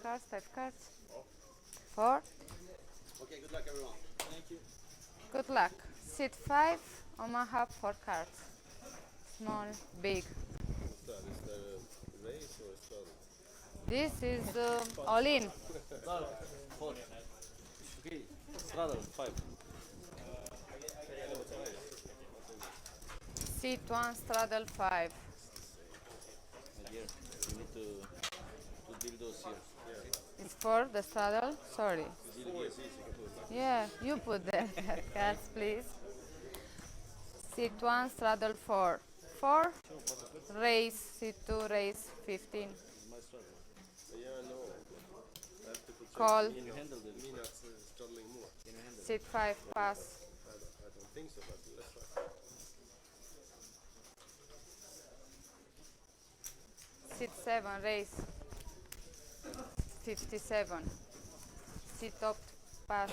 cards, 5 cards. 4. Okay, good luck everyone. Thank you. Good luck. Seat 5, Omaha, 4 cards. Small, big. What's that? Is that a race or a straddle? This is all in. Straddle, 4. Okay, straddle, 5. Seat 1, straddle 5. Here, you need to deal those here. It's 4, the straddle. Sorry. Yeah, you put the cards, please. Seat 1, straddle 4. 4, race. Seat 2, race 15. My straddle. Yeah, no. I have to put Call. Can you handle this? Me not straddling more. Can you handle Seat 5, pass. I don't think so, but let's try. Seat 7, race 57. Seat top, pass.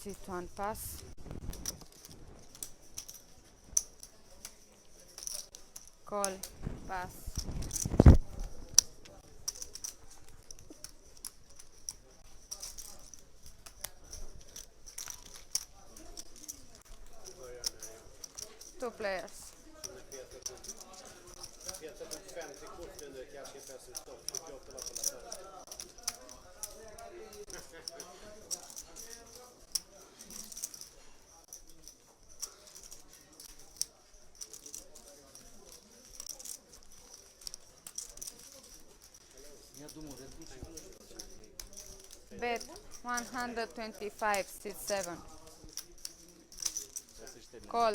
Seat 1, pass. Call, pass. Two players. Bet 125, seat 7. Call.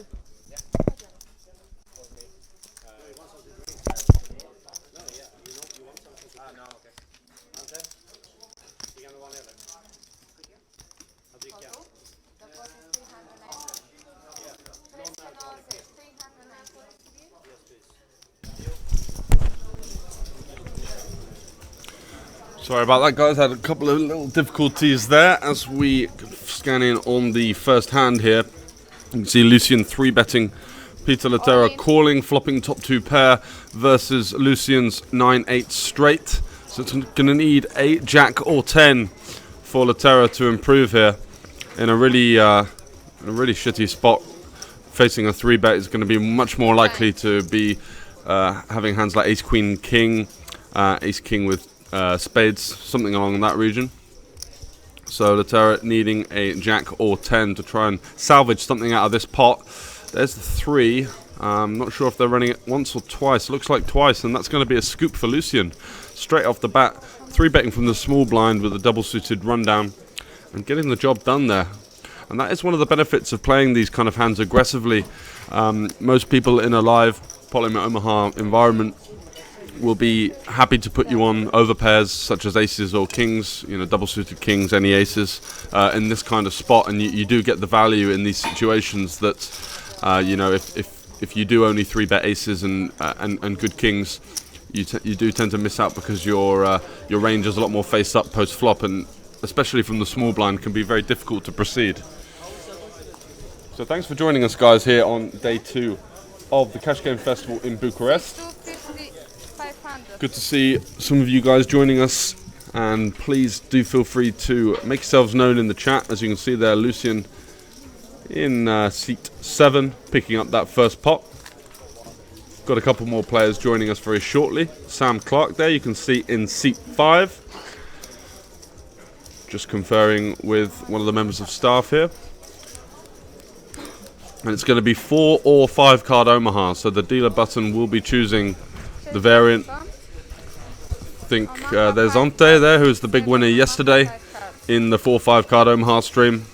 Sorry about that, guys. Had a couple of little difficulties there as we scan in on the first hand here. You can see Lucien 3-betting Peter Latera calling, flopping top 2 pair versus Lucien's 9-8 straight. So it's going to need 8, jack or 10 for Latera to improve here. In a really shitty spot, facing a 3-bet is going to be much more likely to be having hands like ace, queen, king, ace, king with spades, something along that region. So Latera needing a jack or 10 to try and salvage something out of this pot. There's the 3. I'm not sure if they're running it once or twice. Looks like twice, and that's going to be a scoop for Lucien. Straight off the bat, 3-betting from the small blind with a double-suited rundown and getting the job done there. And that is one of the benefits of playing these kind of hands aggressively. Most people in a live Polymer Omaha environment will be happy to put you on overpairs such as aces or kings, double-suited kings, any aces, in this kind of spot, and you do get the value in these situations that, if you do only 3-bet aces and good kings, you do tend to miss out because your range is a lot more face up post flop, and especially from the small blind can be very difficult to proceed. So thanks for joining us, guys, here on day 2 of the Cash Game Festival in Bucharest. 250, 500. Good to see some of you guys joining us, and please do feel free to make yourselves known in the chat. As you can see there, Lucien in seat 7 picking up that first pot. Got a couple more players joining us very shortly. Sam Clark there, you can see in seat 5, just conferring with one of the members of staff here. And it's going to be 4 or 5 card Omaha, so the dealer button will be choosing the variant. I think there's Ante there, who was the big winner yesterday in the 4-5 card Omaha stream.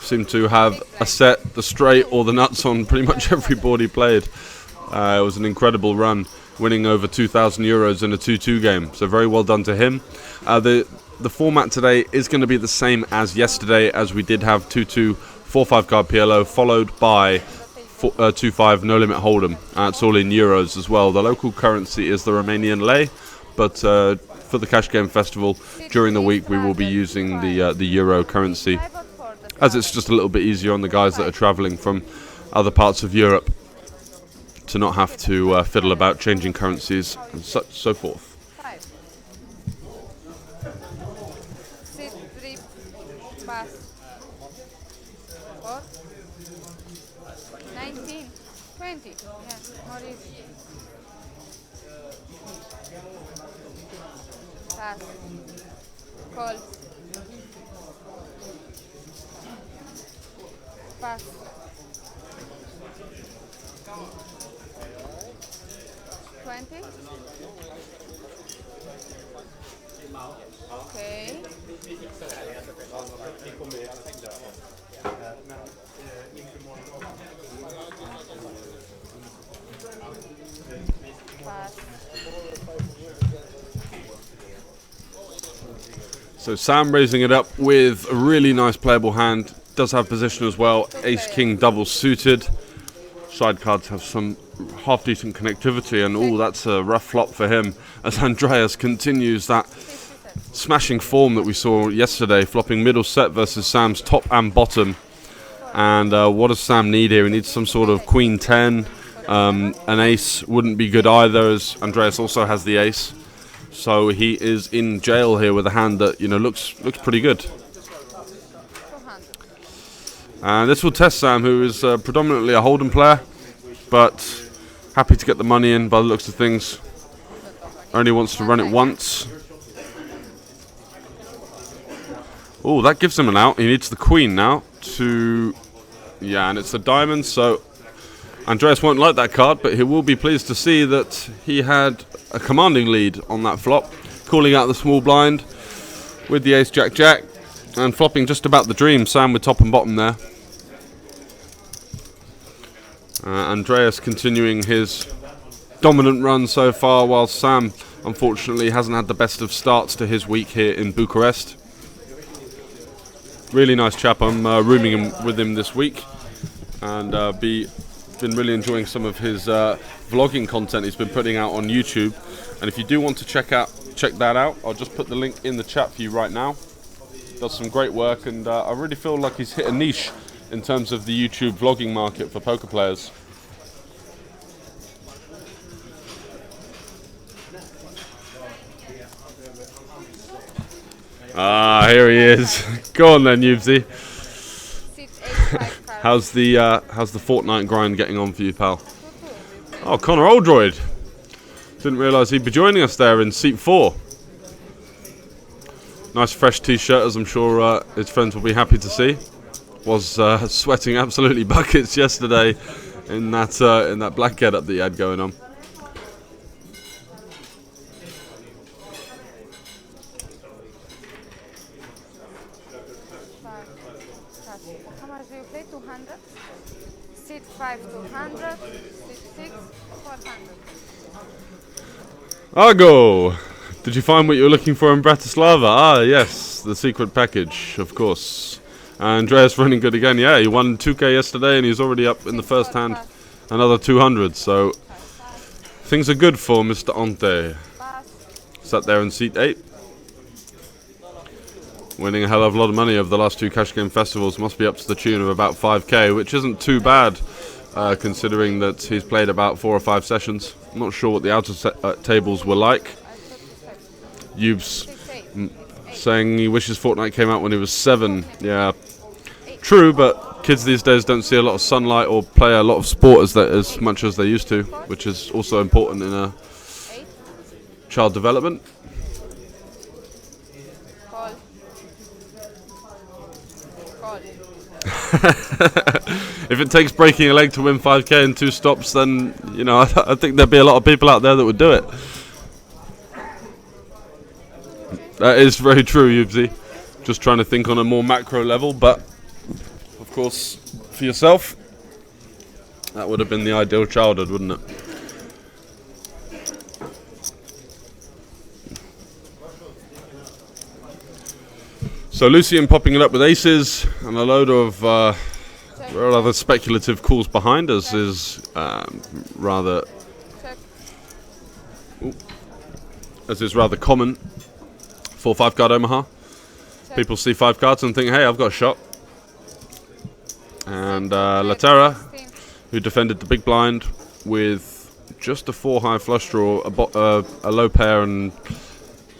Seemed to have a set, the straight or the nuts on pretty much every board he played. It was an incredible run, winning over 2,000 euros in a 2-2 game, so very well done to him. The format today is going to be the same as yesterday, as we did have 2-2 4-5 card PLO followed by 2-5 no limit hold'em. It's all in euros as well. The local currency is the Romanian lei, but for the Cash Game Festival during the week we will be using the euro currency, as it's just a little bit easier on the guys that are traveling from other parts of Europe. to not have to fiddle about changing currencies and so forth. 5. Sit 3. Pass. 4. 19. 20. Yeah, more easy. Pass. Call. Pass. 20. Okay. Pass. So Sam raising it up with a really nice playable hand. Does have position as well. Ace King double suited. Side cards have some half decent connectivity, and that's a rough flop for him as Andreas continues that smashing form that we saw yesterday, flopping middle set versus Sam's top and bottom. And what does Sam need here? He needs some sort of queen 10. An ace wouldn't be good either, as Andreas also has the ace. So he is in jail here with a hand that looks pretty good. And this will test Sam, who is predominantly a Hold'em player, but happy to get the money in by the looks of things. Only wants to run it once. Oh, that gives him an out. He needs the queen now to... Yeah, and it's a diamond, so Andreas won't like that card, but he will be pleased to see that he had a commanding lead on that flop, calling out the small blind with the ace jack jack and flopping just about the dream. Sam with top and bottom there. Andreas continuing his dominant run so far, while Sam unfortunately hasn't had the best of starts to his week here in Bucharest. Really nice chap. I'm rooming with him this week, and been really enjoying some of his vlogging content he's been putting out on YouTube. And if you do want to check that out, I'll just put the link in the chat for you right now. Does some great work, and I really feel like he's hit a niche in terms of the YouTube vlogging market for poker players. Ah, here he is. Go on then, Yubsy. How's the Fortnite grind getting on for you, pal? Oh, Connor Oldroyd. Didn't realise he'd be joining us there in seat 4. Nice fresh t-shirt, as I'm sure his friends will be happy to see. Was sweating absolutely buckets yesterday in that black getup that he had going on. How much do you play? 200? Seat 5, 200. Seat 6, 400. Argo! Did you find what you were looking for in Bratislava? Ah, yes, the secret package, of course. Andreas running good again. Yeah, he won 2k yesterday, and he's already up in the first hand another 200. So things are good for Mr. Ante. Sat there in seat 8. Winning a hell of a lot of money over the last 2 cash game festivals. Must be up to the tune of about 5k, which isn't too bad considering that he's played about 4 or 5 sessions. I'm not sure what the outer tables were like. Yubes saying he wishes Fortnite came out when he was 7. Yeah, true, but kids these days don't see a lot of sunlight or play a lot of sport as much as they used to, which is also important in a child development. If it takes breaking a leg to win 5k in 2 stops, then I think there'd be a lot of people out there that would do it. That is very true, Yubsy. Just trying to think on a more macro level, but of course, for yourself, that would have been the ideal childhood, wouldn't it? So Lucian popping it up with aces, and a load of rather speculative calls behind us is rather common for 5-card Omaha. People see 5 cards and think, hey, I've got a shot. And Latera, who defended the big blind, with just a 4 high flush draw, a low pair, and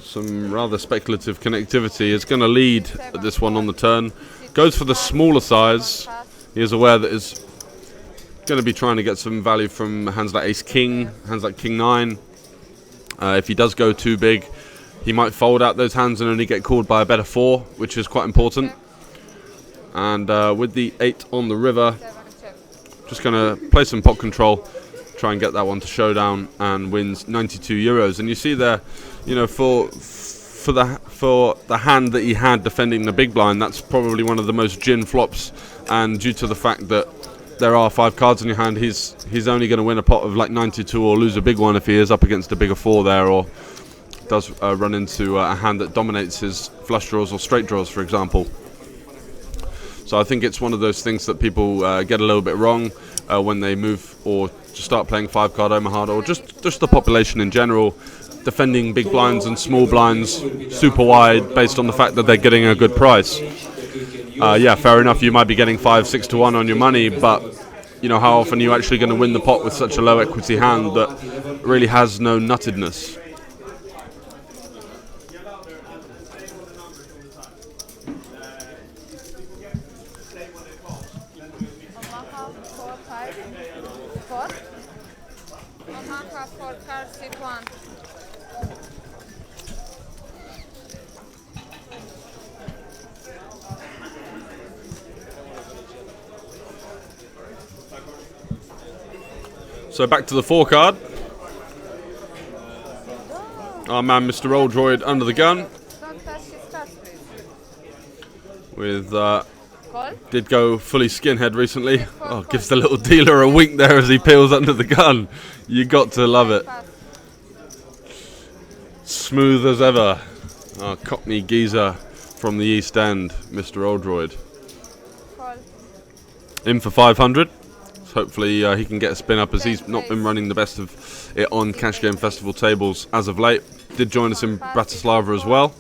some rather speculative connectivity, is going to lead at this one on the turn. Goes for the smaller size. He is aware that he's going to be trying to get some value from hands like Ace King, hands like King 9. If he does go too big, he might fold out those hands and only get called by a better 4, which is quite important. And with the 8 on the river, just going to play some pot control, try and get that one to showdown, and wins 92 euros. And you see there, you know, for the hand that he had defending the big blind, that's probably one of the most gin flops. And due to the fact that there are 5 cards in your hand, he's only going to win a pot of like 92 or lose a big one if he is up against a bigger 4 there, or does run into a hand that dominates his flush draws or straight draws, for example. So I think it's one of those things that people get a little bit wrong when they move or start playing 5-card Omaha, or just the population in general, defending big blinds and small blinds super wide based on the fact that they're getting a good price. Yeah, fair enough, you might be getting 5-6 to 1 on your money, but you know, how often are you actually going to win the pot with such a low equity hand that really has no nuttedness? Omaha 4 cards, sit 1. So back to the 4 card. Our man, Mr. Oldroyd, under the gun. Don't touch his cards, please. With Call? did go fully skinhead recently. Oh, gives the little dealer a wink there as he peels under the gun. You got to love it. Smooth as ever. Our Cockney geezer from the East End, Mr. Oldroyd. Call. In for 500. Hopefully he can get a spin up, as he's not been running the best of it on Cash Game Festival tables as of late. Did join us in Bratislava as well.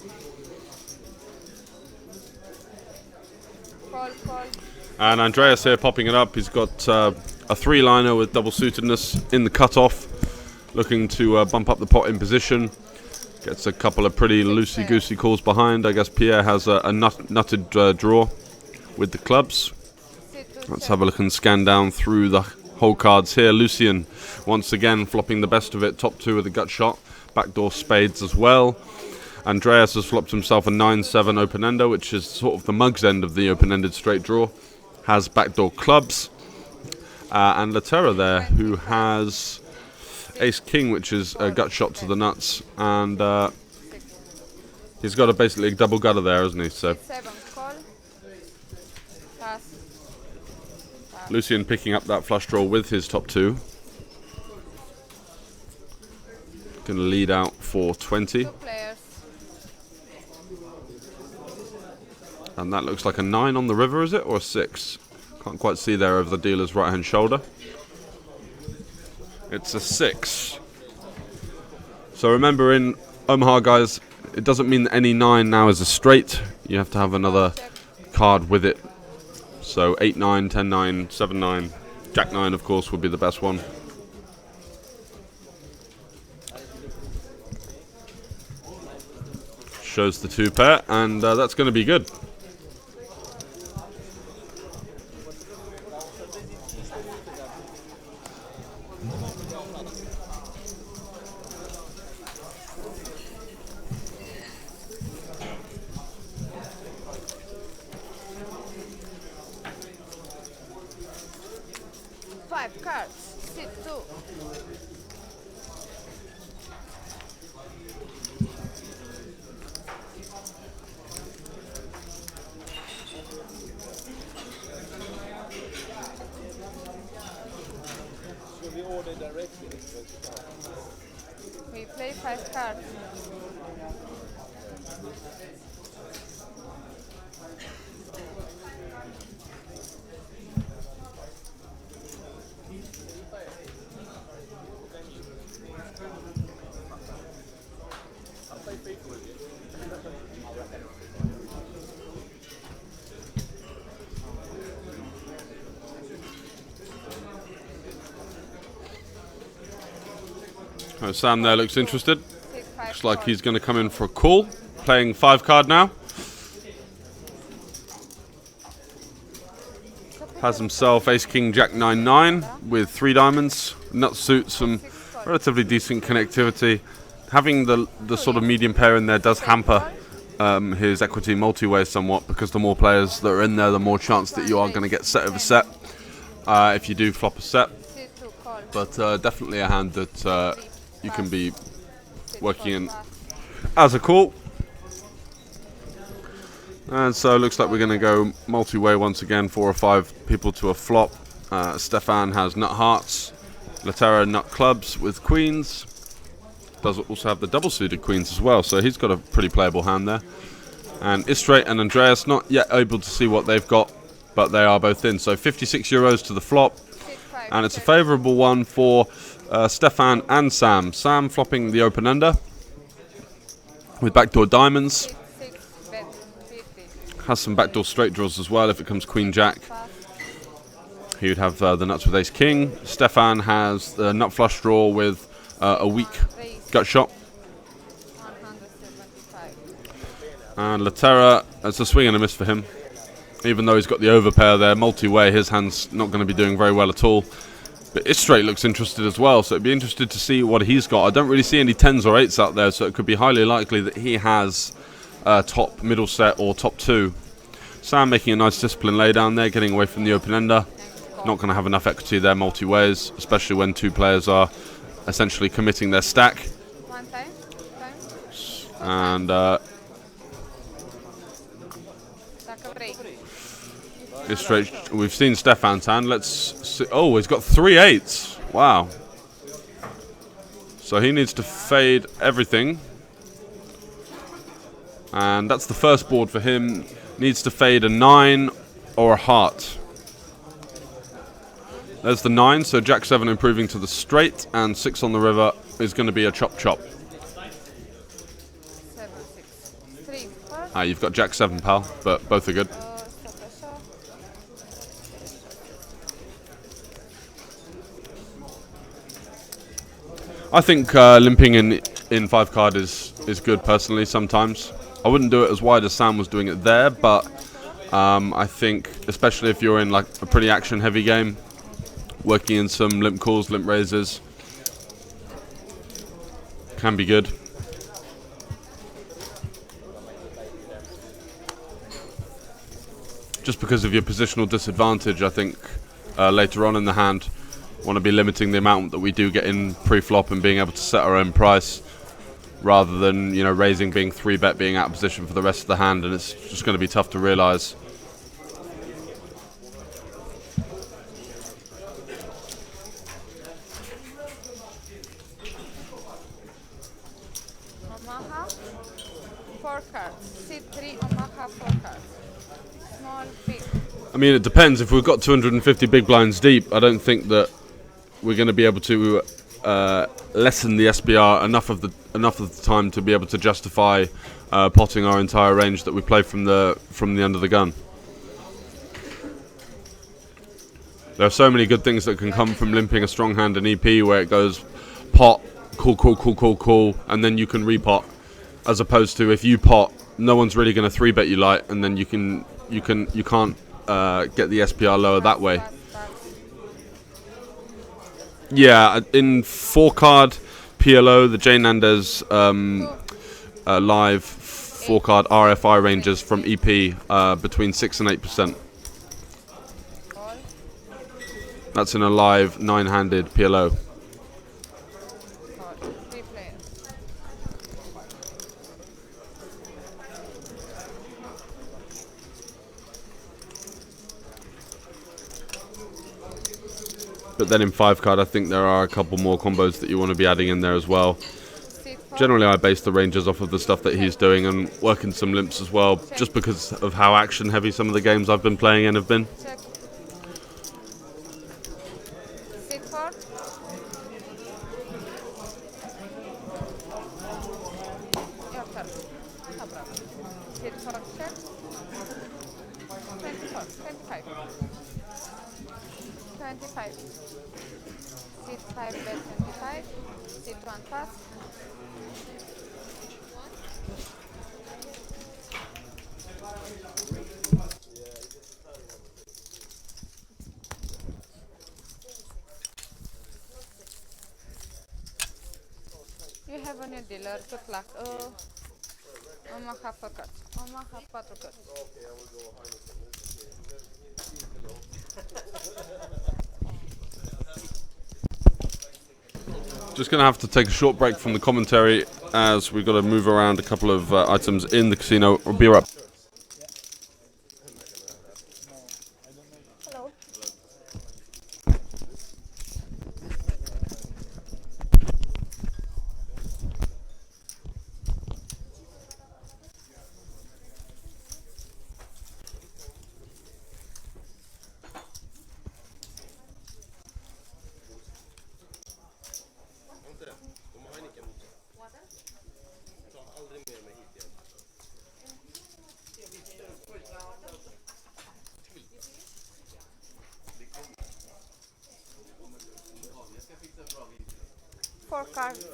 Call. And Andreas here popping it up. He's got a 3-liner with double suitedness in the cutoff, looking to bump up the pot in position. Gets a couple of pretty loosey-goosey calls behind. I guess Pierre has a nutted draw with the clubs. Let's have a look and scan down through the whole cards here. Lucien once again flopping the best of it. Top 2 with a gut shot. Backdoor spades as well. Andreas has flopped himself a 9-7 open-ender, which is sort of the mug's end of the open-ended straight draw. Has backdoor clubs. And Laterra there, who has Ace-King, which is a gut shot to the nuts. And he's got basically a double gutter there, hasn't he? So 7, call. Pass. Lucien picking up that flush draw with his top 2. Going to lead out for 20. 2 players. And that looks like a 9 on the river, is it? Or a 6? Can't quite see there over the dealer's right-hand shoulder. It's a 6. So remember, in Omaha, guys, it doesn't mean that any 9 now is a straight. You have to have another card with it. So 8-9, 10-9, 7-9. Jack-9, of course, would be the best one. Shows the 2 pair, and that's going to be good. Five cards, sit 2. We play 5 cards. Sam there looks interested. 6, 5, Looks like 4. he's going to come in for a call. Playing 5 card now. Has himself Ace King Jack 9-9 with 3 diamonds. Nut suit, some relatively decent connectivity. Having the sort of medium pair in there does hamper his equity multi-way somewhat, because the more players that are in there, the more chance that you are going to get set over set if you do flop a set. But definitely a hand that you can be working in as a call. And so it looks like we're going to go multi-way once again, 4 or 5 people to a flop. Stefan has nut hearts, Latera nut clubs with queens. Does also have the double suited queens as well, so he's got a pretty playable hand there. And Istrate and Andreas not yet able to see what they've got, but they are both in. So 56 euros to the flop, and it's a favourable one for Stefan and Sam. Sam flopping the open ender with backdoor diamonds. Has some backdoor straight draws as well if it comes Queen Jack. He would have the nuts with Ace King. Stefan has the nut flush draw with a weak gut shot. And Latera, it's a swing and a miss for him. Even though he's got the overpair there, multi-way, his hand's not going to be doing very well at all. But Istrate looks interested as well, so it'd be interested to see what he's got. I don't really see any 10s or 8s out there, so it could be highly likely that he has top middle set or top 2. Sam making a nice discipline lay down there, getting away from the open ender. Not going to have enough equity there multi-ways, especially when 2 players are essentially committing their stack. One time. And Istrate, we've seen Stefan's hand. Let's see. Oh, he's got 3 8s. Wow. So he needs to fade everything. And that's the first board for him. Needs to fade a 9 or a heart. There's the 9, so Jack 7 improving to the straight, and 6 on the river is going to be a chop chop. 7, 6, 3, 4. Ah, you've got Jack 7, pal, but both are good. I think limping in 5 card is good personally sometimes. I wouldn't do it as wide as Sam was doing it there, but I think especially if you're in like a pretty action heavy game, working in some limp calls, limp raises can be good. Just because of your positional disadvantage, I think later on in the hand, want to be limiting the amount that we do get in pre-flop and being able to set our own price, rather than, you know, raising, being 3-bet, being out of position for the rest of the hand, and it's just going to be tough to realise. Omaha, 4 cards. C3, Omaha, 4 cards. Small, big. I mean, it depends. If we've got 250 big blinds deep, I don't think that we're going to be able to lessen the SBR enough of the time to be able to justify potting our entire range that we play from the end of the gun. There are so many good things that can come from limping a strong hand in EP, where it goes pot, call, and then you can repot, as opposed to if you pot, no one's really going to 3-bet you light, and then you can't get the SPR lower that way. Yeah, in 4 card PLO, the Jay Nandez live 4 card RFI ranges from EP between 6 and 8%. That's in a live 9-handed PLO. But then in 5 card, I think there are a couple more combos that you want to be adding in there as well. Generally, I base the ranges off of the stuff that he's doing and working some limps as well, just because of how action heavy some of the games I've been playing in have been. Sit 5 bet 25. Sit 1 pass. You have a new dealer. Good luck. Omaha făcut. Omaha 4 cut. Just going to have to take a short break from the commentary as we've got to move around a couple of items in the casino. We'll be right back. Hello. Four cards.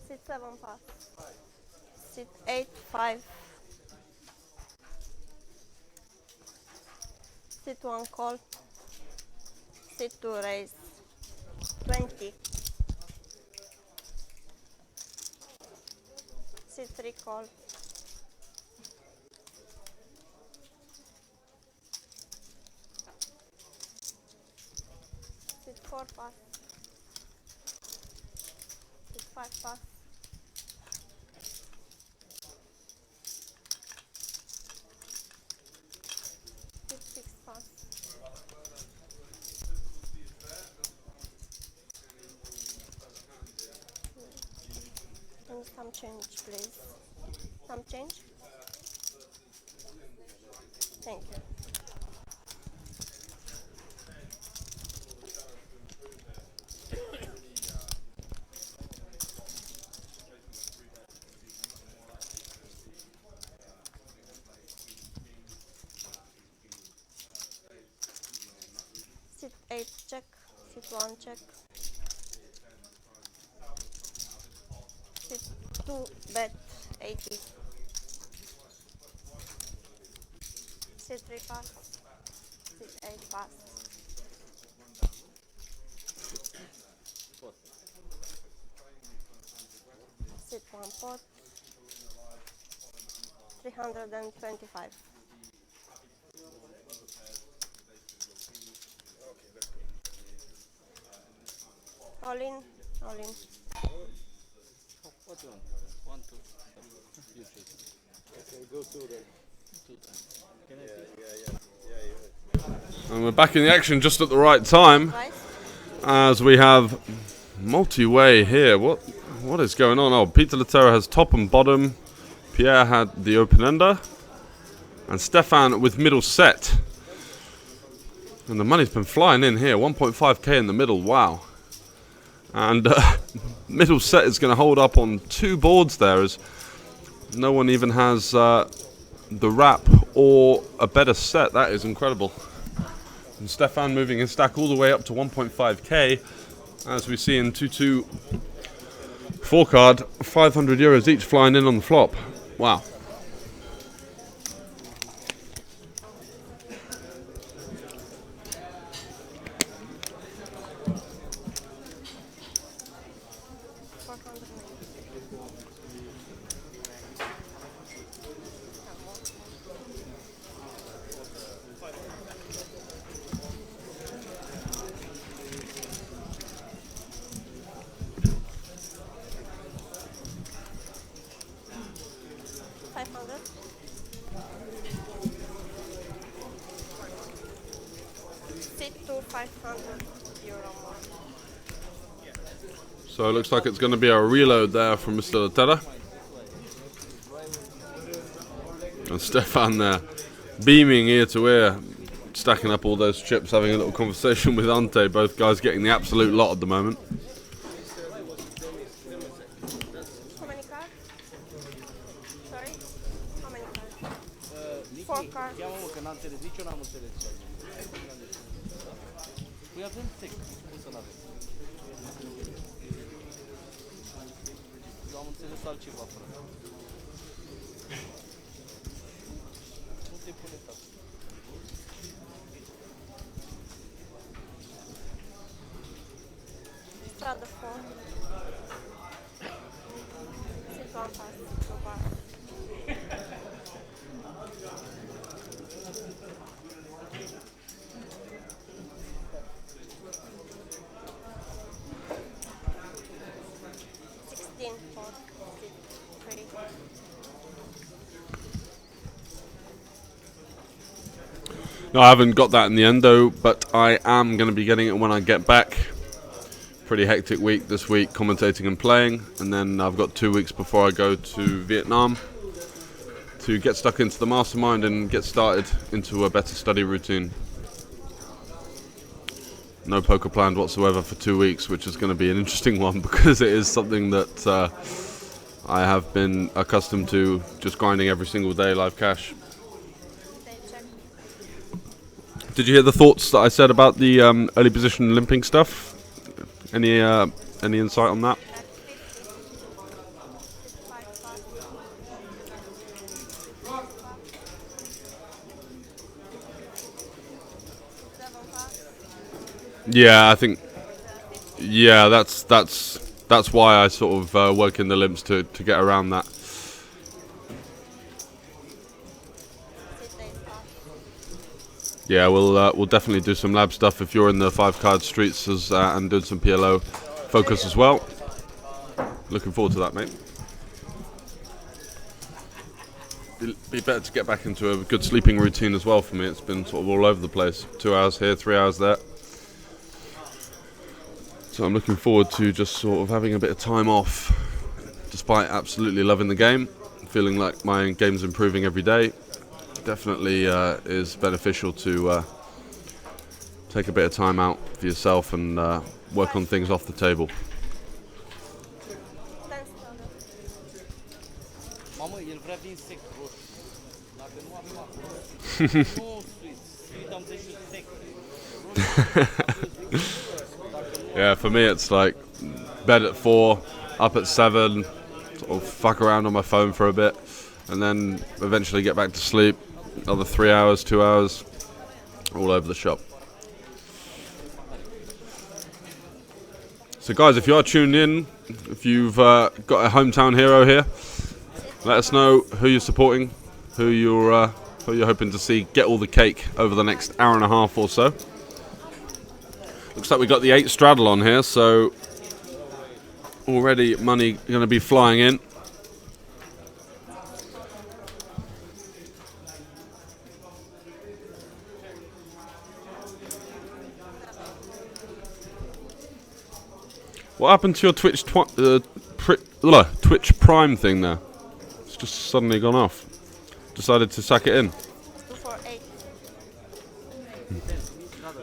Sit 7 pass. Sit 8 5. Sit 1 call. Sit 2 raise. 20. Sit 3 call. Sit 4 pass. Sit 5 pass. Sit 6 pass. And some change, please. Some change? Thank you. Sit 8 check, sit 1 check. Sit 2 bet 80. Sit 3 pass, sit 8 pass. Sit 1 pot, 325. All in, all in. What you want? 1, 2. You choose. Okay, go two then. 2 times. Can I see? And we're back in the action just at the right time Twice. as we have multi-way here. What is going on? Oh, Peter Latera has top and bottom. Pierre had the open-ender. And Stefan with middle set. And the money's been flying in here. 1.5k in the middle. Wow. And middle set is going to hold up on 2 boards there as no one even has the wrap or a better set. That is incredible. And Stefan moving his stack all the way up to 1.5k as we see in 2-2 4 card, 500 euros each flying in on the flop. Wow. So it looks like it's going to be a reload there from Mr. Latera. And Stefan there, beaming ear to ear, stacking up all those chips, having a little conversation with Ante. Both guys getting the absolute lot at the moment. How many cards? Sorry? How many cards? 4 cards. Chiamă că n-am înțeles, nici eu n-am înțeles ce a zis. Păi avem text, cum să n-avem? Eu am înțeles altceva, frate. Nu te pune tata. Stradă 4. Ziua pass. Go bar. No, I haven't got that in the end though, but I am going to be getting it when I get back. Pretty hectic week this week, commentating and playing, and then I've got 2 weeks before I go to Vietnam to get stuck into the mastermind and get started into a better study routine. No poker planned whatsoever for 2 weeks, which is going to be an interesting one because it is something that I have been accustomed to, just grinding every single day live cash. Did you hear the thoughts that I said about the early position limping stuff? Any insight on that? Yeah, I think. Yeah, that's why I sort of work in the limps to get around that. Yeah, we'll definitely do some lab stuff if you're in the 5-card streets and doing some PLO focus as well. Looking forward to that, mate. Be better to get back into a good sleeping routine as well for me. It's been sort of all over the place. 2 hours here, 3 hours there. So I'm looking forward to just sort of having a bit of time off, despite absolutely loving the game. Feeling like my game's improving every day. Definitely is beneficial to take a bit of time out for yourself and work on things off the table. Mamă, el vrea vin sec roșu. Dacă nu avem acolo. Nu sweet. Sweet am zis sec. Yeah, for me it's like bed at 4, up at 7, sort of fuck around on my phone for a bit, and then eventually get back to sleep. Another 3 hours, 2 hours, all over the shop. So guys, if you are tuned in, if you've got a hometown hero here, let us know who you're supporting, who you're hoping to see get all the cake over the next hour and a half or so. Looks like we got the 8 straddle on here, so already money going to be flying in. What happened to your Twitch Twitch Prime thing there? It's just suddenly gone off. Decided to sack it in. 248.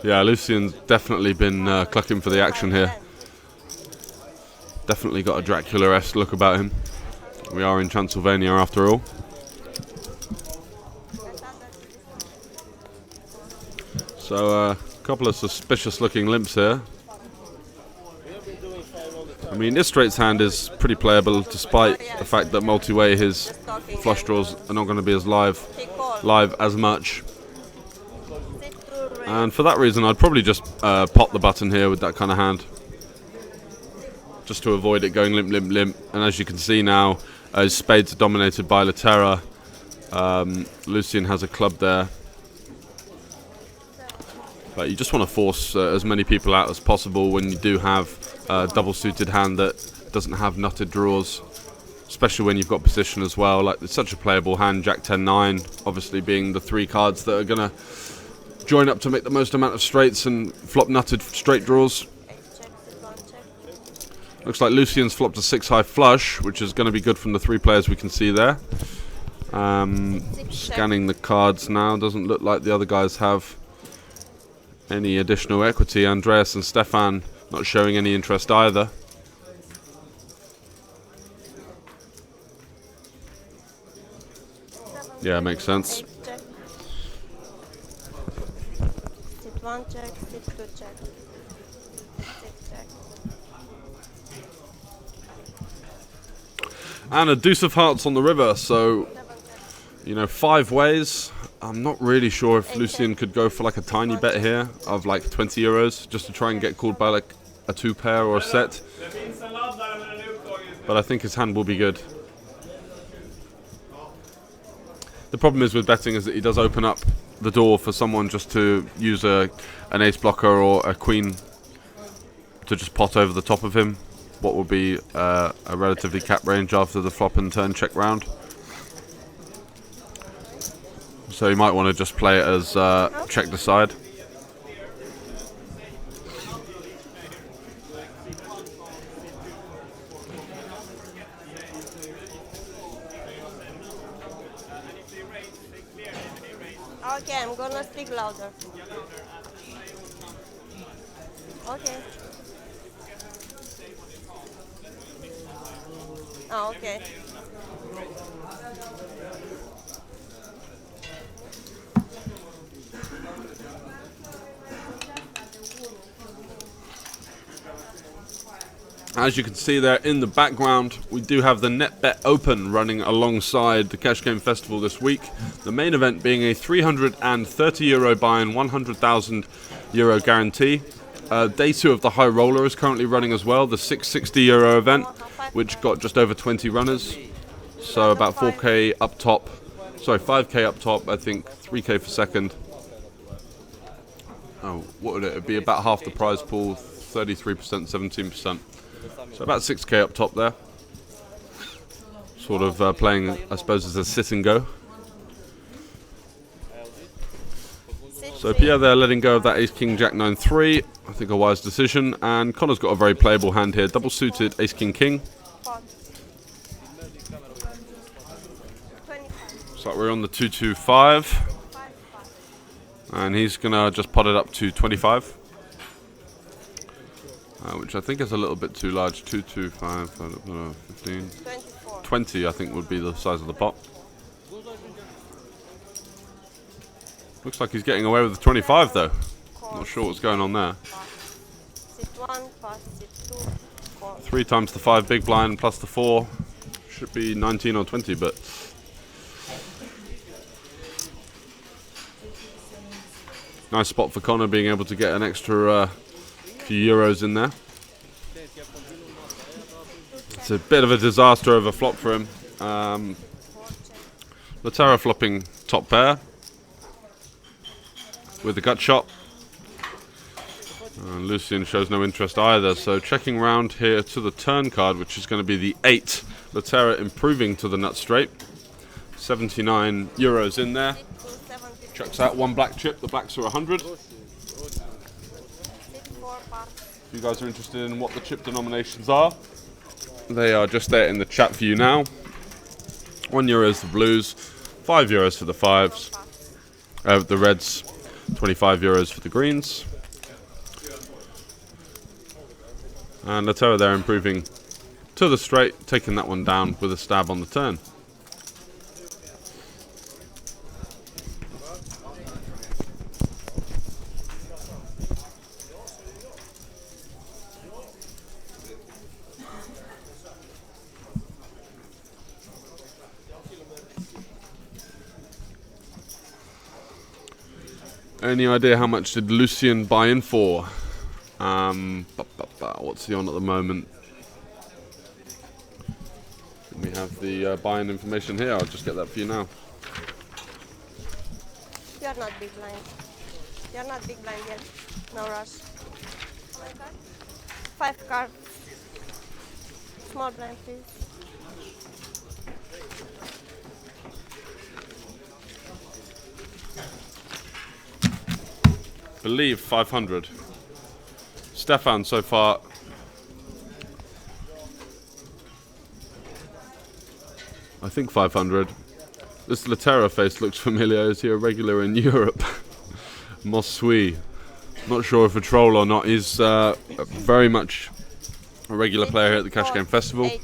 Yeah, Lucian's definitely been clucking for the action here. Definitely got a Dracula-esque look about him. We are in Transylvania after all. So a couple of suspicious looking limps here. I mean, this straights hand is pretty playable despite the fact that multi-way his flush draws are not going to be as live as much. And for that reason, I'd probably just pop the button here with that kind of hand, just to avoid it going limp, limp, limp. And as you can see now, his spades are dominated by Latera. Lucian has a club there. But you just want to force as many people out as possible when you do have a double-suited hand that doesn't have nutted draws, especially when you've got position as well. Like, it's such a playable hand, Jack 10-9, obviously being the 3 cards that are going to join up to make the most amount of straights and flop nutted straight draws. Looks like Lucian's flopped a 6-high flush, which is going to be good from the 3 players we can see there. Scanning the cards now. Doesn't look like the other guys have any additional equity. Andreas and Stefan not showing any interest either. Yeah, makes sense. Check. Sit 1 check, sit 2 check. Sit check. And a deuce of hearts on the river, so, you know, 5 ways. I'm not really sure if Lucian could go for like a tiny bet here of like 20 euros just to try and get called by like a 2 pair or a set. But I think his hand will be good. The problem is with betting is that he does open up the door for someone just to use an ace blocker or a queen to just pot over the top of him. What will be a relatively cap range after the flop and turn check round. So you might want to just play it as check the side. Okay, I'm gonna speak louder. Okay. Oh, okay. As you can see there in the background, we do have the Net Bet Open running alongside the Cash Game Festival this week. The main event being a €330 buy-in, €100,000 guarantee. Day 2 of the High Roller is currently running as well, the €660 event, which got just over 20 runners. So about 4K up top, sorry, 5K up top, I think 3K for second. Oh, what would it? It'd be about half the prize pool, 33%, 17%. So about 6K up top there. Sort of playing, I suppose, as a sit and go. So Pierre there letting go of that Ace King Jack 9-3. I think a wise decision. And Connor's got a very playable hand here. Double suited Ace King King. So we're on the 2-2-5. And he's going to just pot it up to 25. Which I think is a little bit too large. 2-2-5, 15. 24. 20 I think would be the size of the pot. Looks like he's getting away with the 25 though. Not sure what's going on there. Sit 1, pass, sit 2, call. 3 times the 5 big blind plus the 4. Should be 19 or 20, but nice spot for Connor being able to get an extra few euros in there. It's a bit of a disaster of a flop for him. Latera flopping top pair with the gut shot. Lucian shows no interest either, so checking round here to the turn card, which is going to be the 8. Latera improving to the nut straight. 79 euros in there. Checks out 1 black chip, the blacks are 100. If you guys are interested in what the chip denominations are, they are just there in the chat for you now. €1 is the blues, €5 for the 5s, the reds, €25 for the greens. And Latera there improving to the straight, taking that one down with a stab on the turn. Any idea how much did Lucian buy in for? What's he on at the moment? We have the buy-in information here. I'll just get that for you now. You're not big blind. You're not big blind yet. No rush. 5 cards. Small blind, please. Believe 500. Stefan so far I think 500. This Latera face looks familiar. Is he a regular in Europe? Mosui. Not sure if a troll or not. He's very much a regular player here at the Cash Game Festival. €8.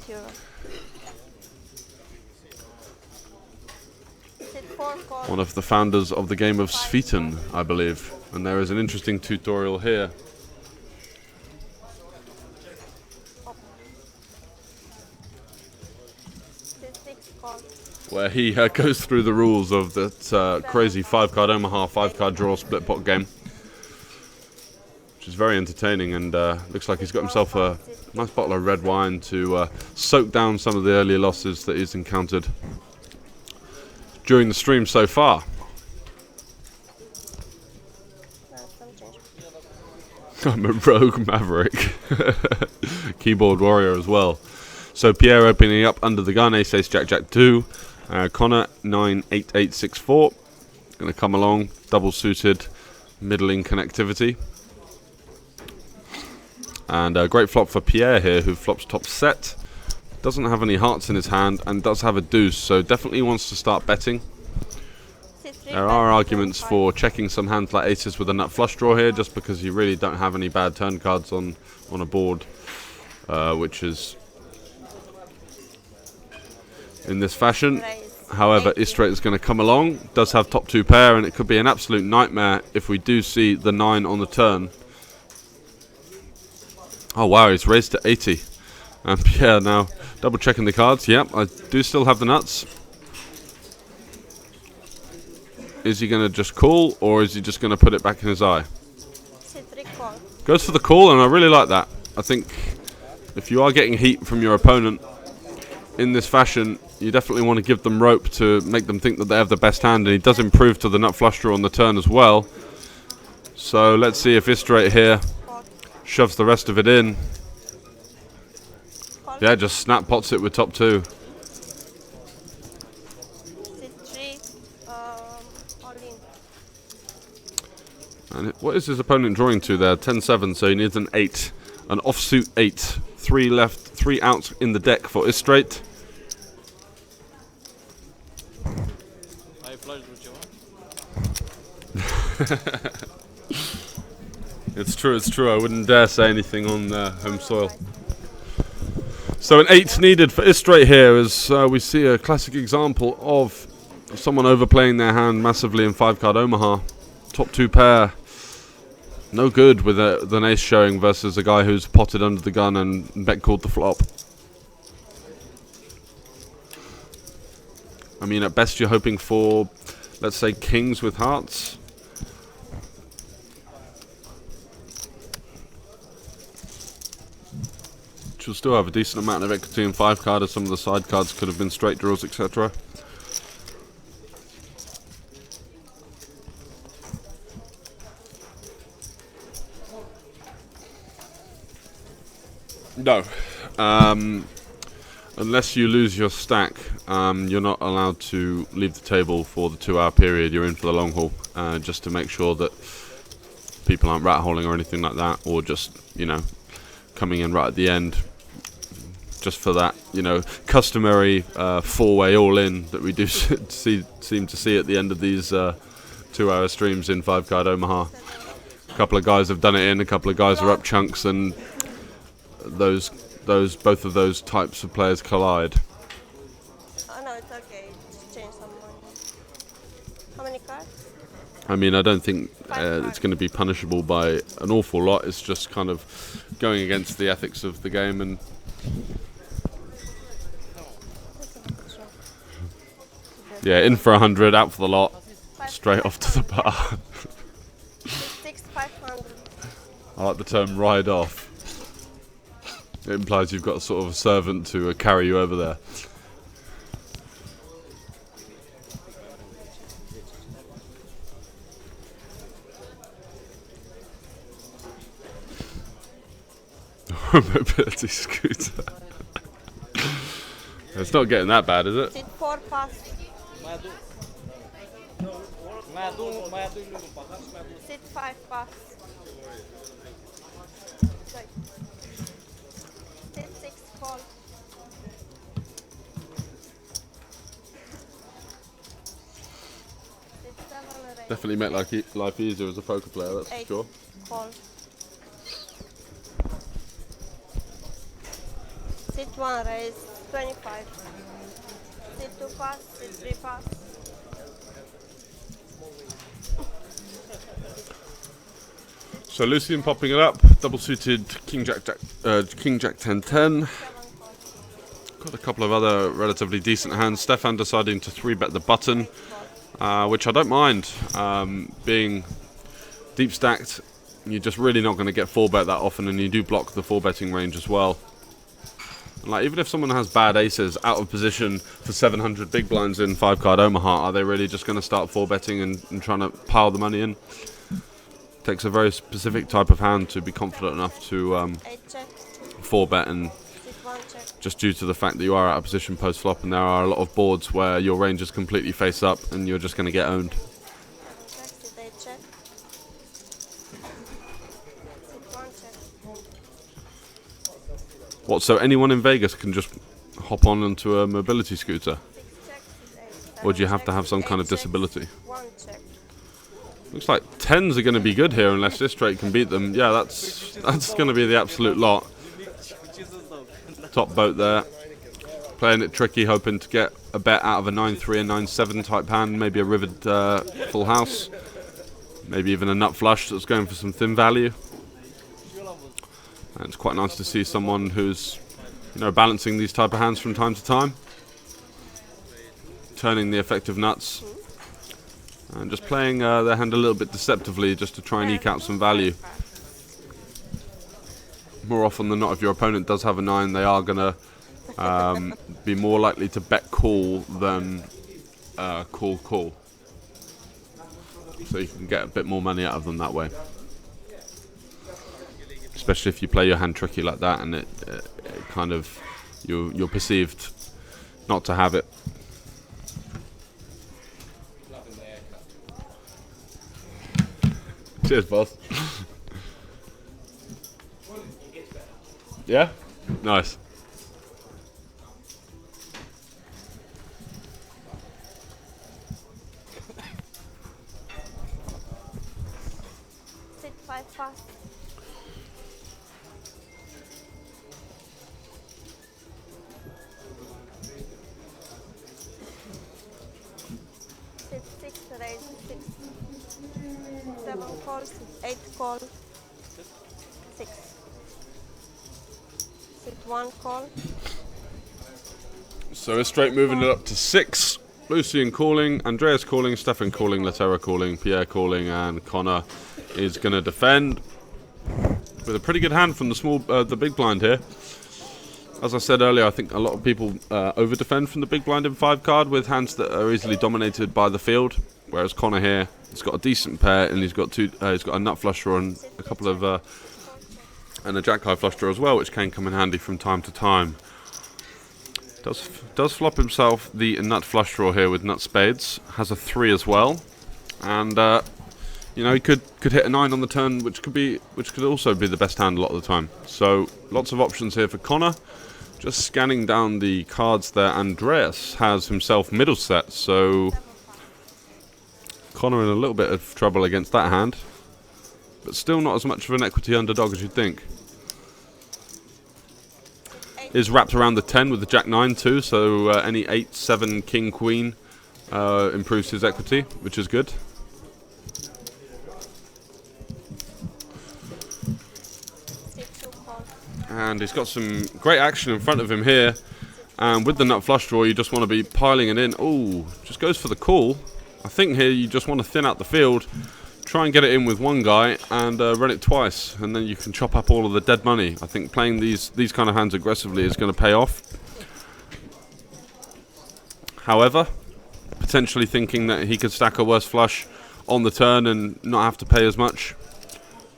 Sit 4 call. One of the founders of the game of Sviten, I believe. And there is an interesting tutorial here. Sit 6 call. Where he goes through the rules of that crazy 5-card Omaha 5-card draw split pot game. Which is very entertaining, and looks like he's got himself a nice bottle of red wine to soak down some of the earlier losses that he's encountered during the stream so far. Some change. I'm a rogue maverick. Keyboard warrior as well. So Pierre opening up under the gun, ace, ace, jack, jack 2. Connor 9, 8, 8, 6, 4. Going to come along, double suited, middling connectivity. And a great flop for Pierre here, who flops top set. Doesn't have any hearts in his hand and does have a deuce, so definitely wants to start betting. Sit 3 There are arguments for checking some hands like aces with a nut flush draw here, just because you really don't have any bad turn cards on a board, which is in this fashion. However, Istrate is going to come along, does have top 2 pair, and it could be an absolute nightmare if we do see the 9 on the turn. Oh wow, he's raised to 80. And Pierre now double checking the cards. Yep, I do still have the nuts. Is he going to just call, or is he just going to put it back in his eye? Sit 3 call. Goes for the call, and I really like that. I think if you are getting heat from your opponent in this fashion, you definitely want to give them rope to make them think that they have the best hand, and he does improve to the nut flush draw on the turn as well. So let's see if Istrate here shoves the rest of it in. Call. Yeah, just snap pots it with top 2. Sit 3. All in. And what is his opponent drawing to there? 10-7, so he needs an 8. An offsuit 8. 3 left, 3 out in the deck for Istrate. Ai flash de ceva? It's true. I wouldn't dare say anything on home soil. So an 8 needed for Istrate here, as we see a classic example of someone overplaying their hand massively in 5-card Omaha. Top 2 pair. No good with an ace showing versus a guy who's potted under the gun and bet called the flop. I mean, at best you're hoping for, let's say, kings with hearts. Which will still have a decent amount of equity in 5-card, as some of the side cards could have been straight draws, etc. No. Unless you lose your stack, you're not allowed to leave the table for the 2-hour period. You're in for the long haul, just to make sure that people aren't rat holing or anything like that, or just, you know, coming in right at the end, just for that, you know, customary 4-way all-in that we do seem to see at the end of these 2-hour streams in 5-card Omaha. A couple of guys have done it in, a couple of guys are up chunks, and both of those types of players collide. Oh no, it's okay. Just change some money. How many cards? I mean, I don't think it's going to be punishable by an awful lot. It's just kind of going against the ethics of the game, and yeah, in for 100, out for the lot, straight off to the bar. 500. I like the term "ride off." It implies you've got sort of a servant to carry you over there. Mobility scooter. It's not getting that bad, is it? Sit 4 pass. Sit 5 pass. Right. Sit 6 call. Definitely make life easier as a poker player, that's for 8 sure. call. Sit 1 raise 25. Sit 2 pass, sit 3 pass. So Lucian popping it up, double suited King Jack 10-10. Got a couple of other relatively decent hands. Stefan deciding to 3-bet the button, which I don't mind. Being deep stacked, you're just really not going to get 4-bet that often, and you do block the 4-betting range as well. And like, even if someone has bad aces out of position for 700 big blinds in 5-card Omaha, are they really just going to start 4-betting and trying to pile the money in? Takes a very specific type of hand to be confident enough to 8 check. 4-bet, and Sit 1 check. just due to the fact that you are out of position post-flop, and there are a lot of boards where your range is completely face up and you're just going to get owned. 7 check, sit 8 check. Sit 1 check. What, so anyone in Vegas can just hop on onto a mobility scooter? 6 check, sit 8. Or do you 7 have to have some check, kind of 8 checks, disability? 1 check. Looks like 10s are going to be good here unless this straight can beat them. Yeah, that's going to be the absolute lot. Top boat there. Playing it tricky, hoping to get a bet out of a 9-3 and 9-7 type hand. Maybe a rivered full house. Maybe even a nut flush that's going for some thin value. And it's quite nice to see someone who's, you know, balancing these type of hands from time to time. Turning the effective nuts. And just playing their hand a little bit deceptively just to try and eke out some value. More often than not, if your opponent does have a 9, they are going to be more likely to bet call than call. So you can get a bit more money out of them that way. Especially if you play your hand tricky like that, and it kind of, you're perceived not to have it. Cheers, boss. Yeah? Nice. Sit 5 pass. Sit 6 raise 6. 7 calls, 8 call, 6. Sit 1 call. So a straight moving it up to 6. Lucian calling, Andreas calling, Stefan calling, Latera calling, Pierre calling, and Connor is going to defend with a pretty good hand from the big blind here. As I said earlier, I think a lot of people over defend from the big blind in 5-card with hands that are easily dominated by the field, whereas Connor here, he's got a decent pair, and he's got a nut flush draw and a couple of and a jack high flush draw as well, which can come in handy from time to time. Does flop himself the nut flush draw here with nut spades. Has a 3 as well, and you know, he could hit a 9 on the turn, which could also be the best hand a lot of the time. So lots of options here for Connor. Just scanning down the cards there, Andreas has himself middle set, so Connor in a little bit of trouble against that hand, but still not as much of an equity underdog as you'd think. Is wrapped around the 10 with the Jack 9 too, so any 8, 7, King, Queen improves his equity, which is good. And he's got some great action in front of him here, and with the nut flush draw you just want to be piling it in. Oh, just goes for the call. I think here you just want to thin out the field, try and get it in with one guy, and run it twice, and then you can chop up all of the dead money. I think playing these kind of hands aggressively is going to pay off. However, potentially thinking that he could stack a worse flush on the turn and not have to pay as much.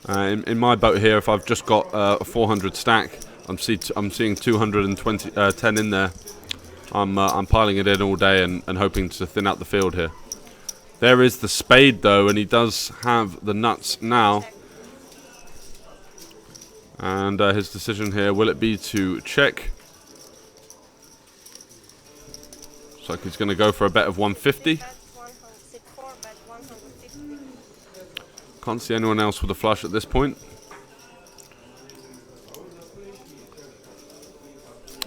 In my boat here, if I've just got a 400 stack, I'm seeing 210 in there. I'm piling it in all day and hoping to thin out the field here. There is the spade though, and he does have the nuts now. And his decision here, will it be to check? Looks like he's going to go for a bet of 150. Bet 100, sit 4, bet 150. Can't see anyone else with a flush at this point.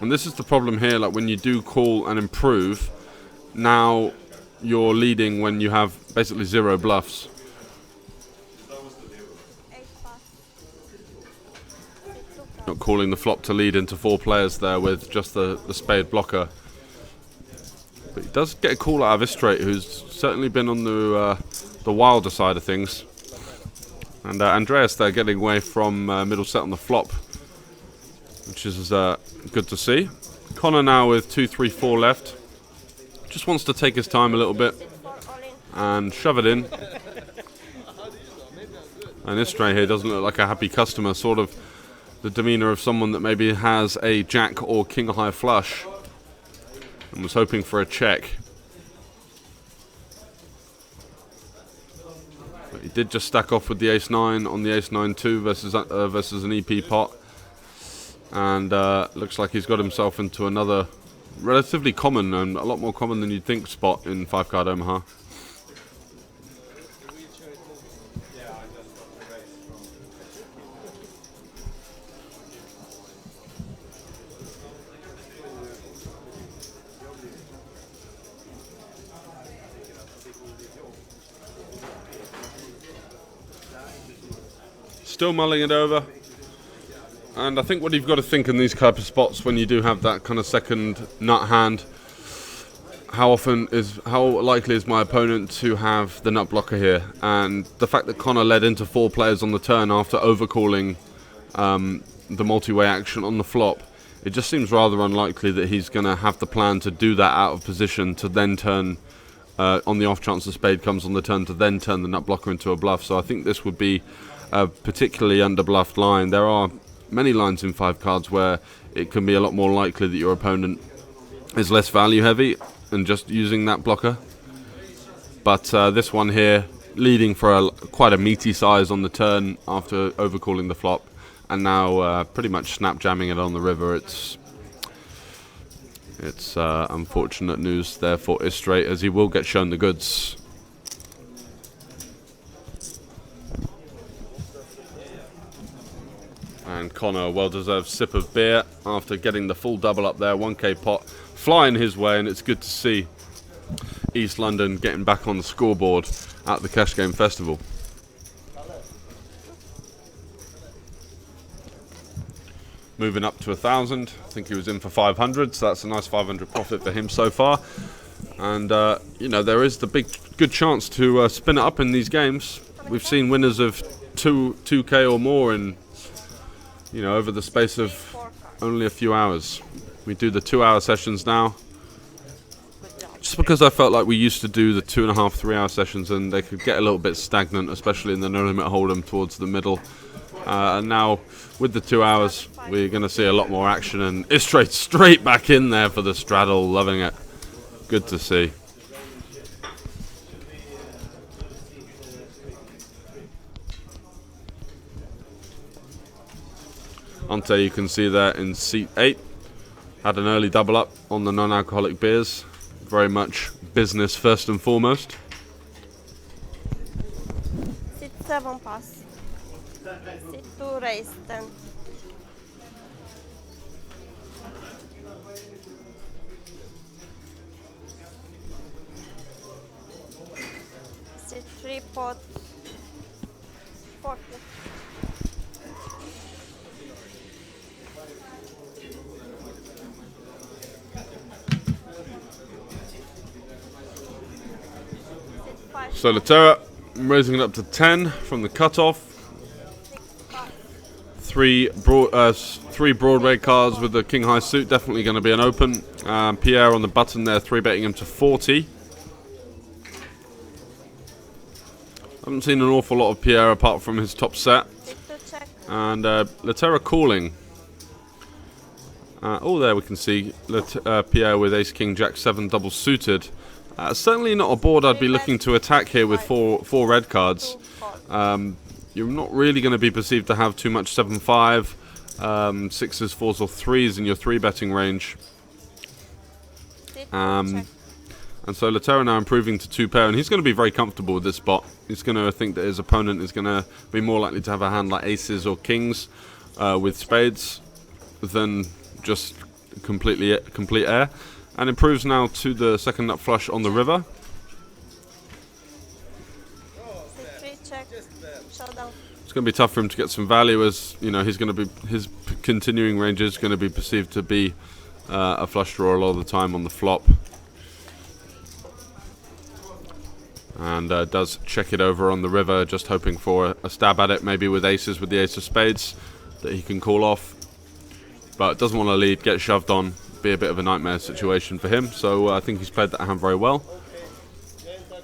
And this is the problem here, like when you do call and improve, now you're leading when you have basically 0 bluffs. 8 pass. Not calling the flop to lead into 4 players there with just the spade blocker. But he does get a call out of Istrate, who's certainly been on the wilder side of things. And Andreas there getting away from middle set on the flop, which is good to see. Connor now with 2, 3, 4 left. Just wants to take his time a little bit and shove it in. And Istrate here doesn't look like a happy customer, sort of the demeanour of someone that maybe has a jack or king high flush and was hoping for a check. But he did just stack off with the ace-9 on the ace-9-2 versus an EP pot. And looks like he's got himself into another relatively common, and a lot more common than you'd think, spot in 5-card Omaha. Still mulling it over. And I think what you've got to think in these type of spots when you do have that kind of second nut hand, how likely is my opponent to have the nut blocker here? And the fact that Connor led into 4 players on the turn after overcalling the multi-way action on the flop, it just seems rather unlikely that he's going to have the plan to do that out of position to then turn, on the off chance the spade comes on the turn, to then turn the nut blocker into a bluff. So I think this would be a particularly under-bluffed line. There are many lines in 5 cards where it can be a lot more likely that your opponent is less value heavy and just using that blocker. But this one here, leading for quite a meaty size on the turn after overcalling the flop, and now pretty much snap jamming it on the river. It's unfortunate news there for Istrate, as he will get shown the goods. And Connor, a well-deserved sip of beer after getting the full double up there. 1k pot flying his way, and it's good to see East London getting back on the scoreboard at the Cash Game Festival. Moving up to 1,000. I think he was in for 500, so that's a nice 500 profit for him so far. And you know, there is the good chance to spin it up in these games. We've seen winners of 2k or more in, you know, over the space of only a few hours. We do the 2-hour sessions now, just because I felt like we used to do the 2.5, 3-hour sessions, and they could get a little bit stagnant, especially in the no limit hold'em towards the middle. And now with the 2 hours, we're going to see a lot more action, and Istrate straight back in there for the straddle, loving it. Good to see. Ante, you can see there in seat 8, had an early double up on the non-alcoholic beers. Very much business first and foremost. Sit 7 pass. Sit 2 raise 10. Sit 3 pot 40. So Latera raising it up to 10 from the cutoff. 3 Broadway cards with the king high suit, definitely going to be an open. Pierre on the button there, 3-betting him to 40. Haven't seen an awful lot of Pierre apart from his top set. And Latera calling. Oh, there we can see Pierre with ace king jack 7 double suited. Certainly not a board I'd be looking to attack here with four red cards. You're not really going to be perceived to have too much 7-5, 6s, 4s or 3s in your 3-betting range. And so Latera now improving to 2 pair, and he's going to be very comfortable with this spot. He's going to think that his opponent is going to be more likely to have a hand like aces or kings with spades than just complete air. And improves now to the second nut flush on the river. C3 check. Showdown. It's going to be tough for him to get some value, as you know, his continuing range is going to be perceived to be a flush draw a lot of the time on the flop. And does check it over on the river, just hoping for a stab at it, maybe with aces, with the ace of spades that he can call off. But doesn't want to lead, get shoved on, be a bit of a nightmare situation for him. So I think he's played that hand very well.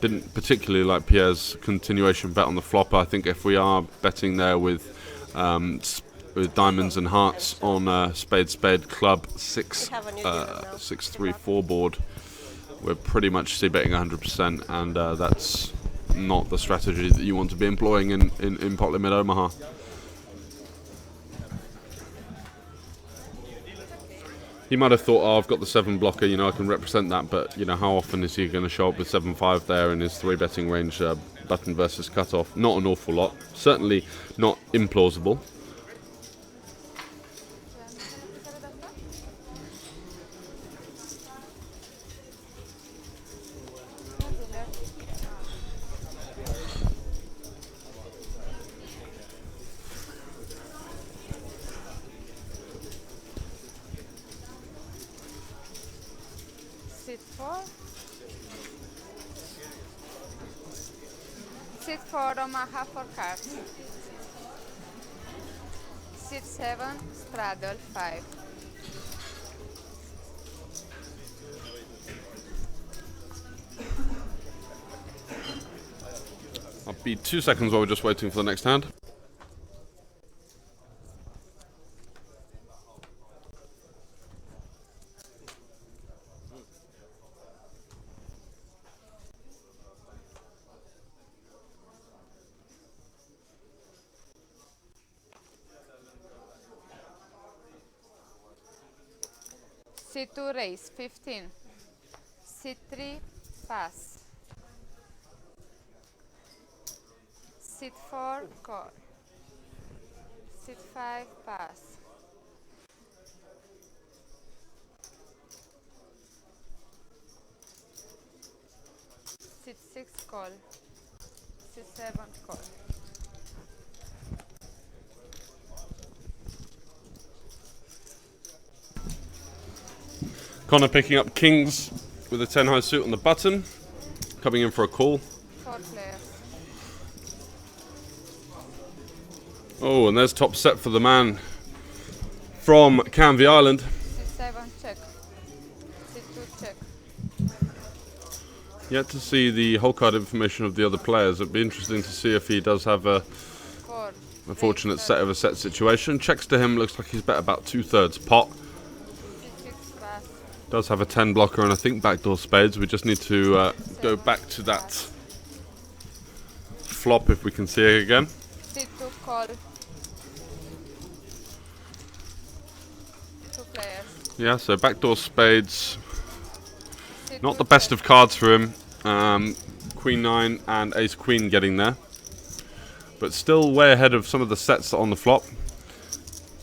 Didn't particularly like Pierre's continuation bet on the flop. I think if we are betting there with diamonds and hearts on spade club 6-3-4 board, we're pretty much c-betting 100%, and that's not the strategy that you want to be employing in pot limit Omaha. He might have thought, oh, I've got the 7 blocker, you know, I can represent that, but, you know, how often is he going to show up with 7-5 there in his 3-betting range, button versus cutoff? Not an awful lot. Certainly not implausible. Sit 4, Omaha for cards. Sit 7, straddle 5. I'll be 2 seconds while we're just waiting for the next hand. C2 raise 15. C3 pass. C4 call. C5 pass. C6 call. C7 call. Connor picking up kings with a 10 high suit on the button, coming in for a call. 4 players. Oh, and there's top set for the man from Canvey Island. C7 check. C2 check. Yet to see the whole card information of the other players. It'd be interesting to see if he does have a 4. fortunate set of a set situation. Checks to him, looks like he's bet about 2/3 pot. C6 pass. Does have a 10 blocker and I think backdoor spades. We just need to go back to that flop if we can see it again. C2 call. 2 players. Yeah, so backdoor spades. C2 Not the best check. of cards for him. Queen 9 and ace queen getting there. But still way ahead of some of the sets on the flop.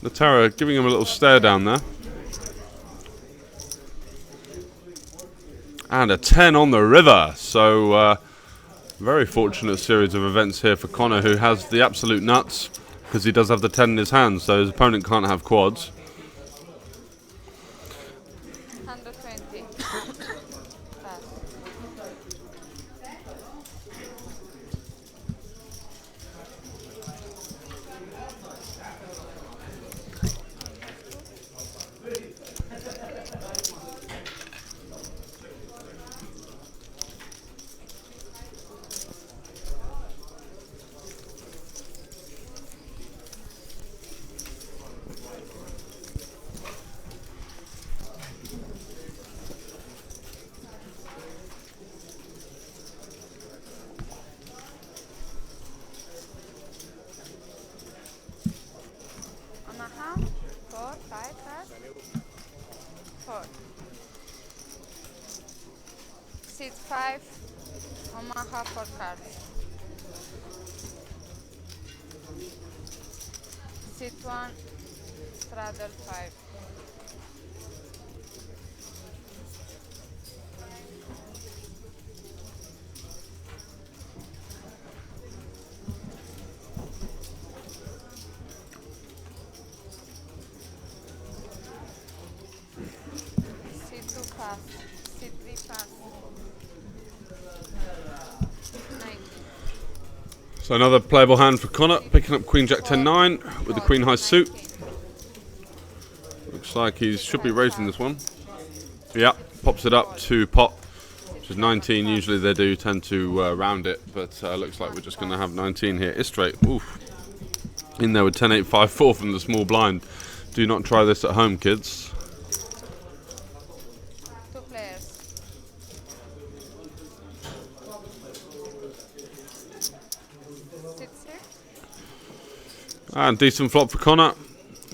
Latera giving him a little stare down there. And a 10 on the river. So very fortunate series of events here for Connor, who has the absolute nuts because he does have the 10 in his hand, so his opponent can't have quads. 120. Pass. Seat 5, Omaha 4 cards. Seat 1, straddle 5. C2 pass, C3 pass, 19. So another playable hand for Connor, picking up Queen Jack 10-9 with the Queen High suit. Looks like he should be raising this one. Yeah, pops it up to pot, which is 19. Usually they do tend to round it, but looks like we're just going to have 19 here. Is straight. Oof. In there with 10-8, 5-4 from the small blind. Do not try this at home, kids. 2 players. Seat 6, And decent flop for Connor.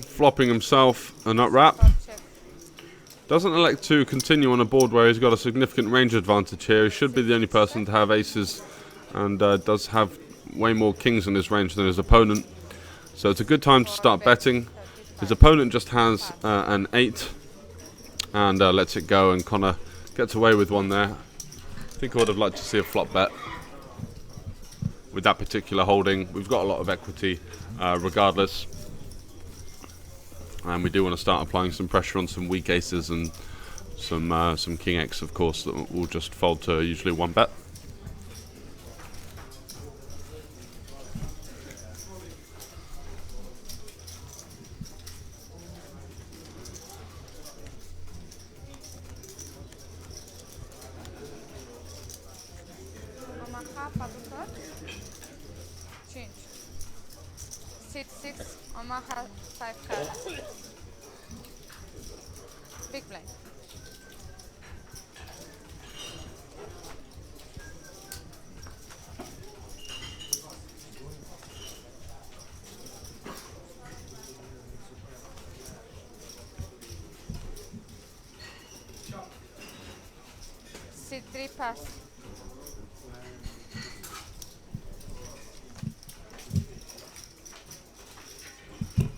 Flopping himself a nut wrap. pot check. Doesn't elect to continue on a board where he's got a significant range advantage here. He should be the only person to have aces and does have way more kings in his range than his opponent. So it's a good time to start betting. His opponent just has an 8 and lets it go, and Connor gets away with one there. I think I would have liked to see a flop bet with that particular holding. We've got a lot of equity regardless. And we do want to start applying some pressure on some weak aces and some king x, of course, that will just fold to usually one bet. Omaha, paddle card. Change. Seat 6, Omaha 5 cards. Big blind. Seat 3 pass.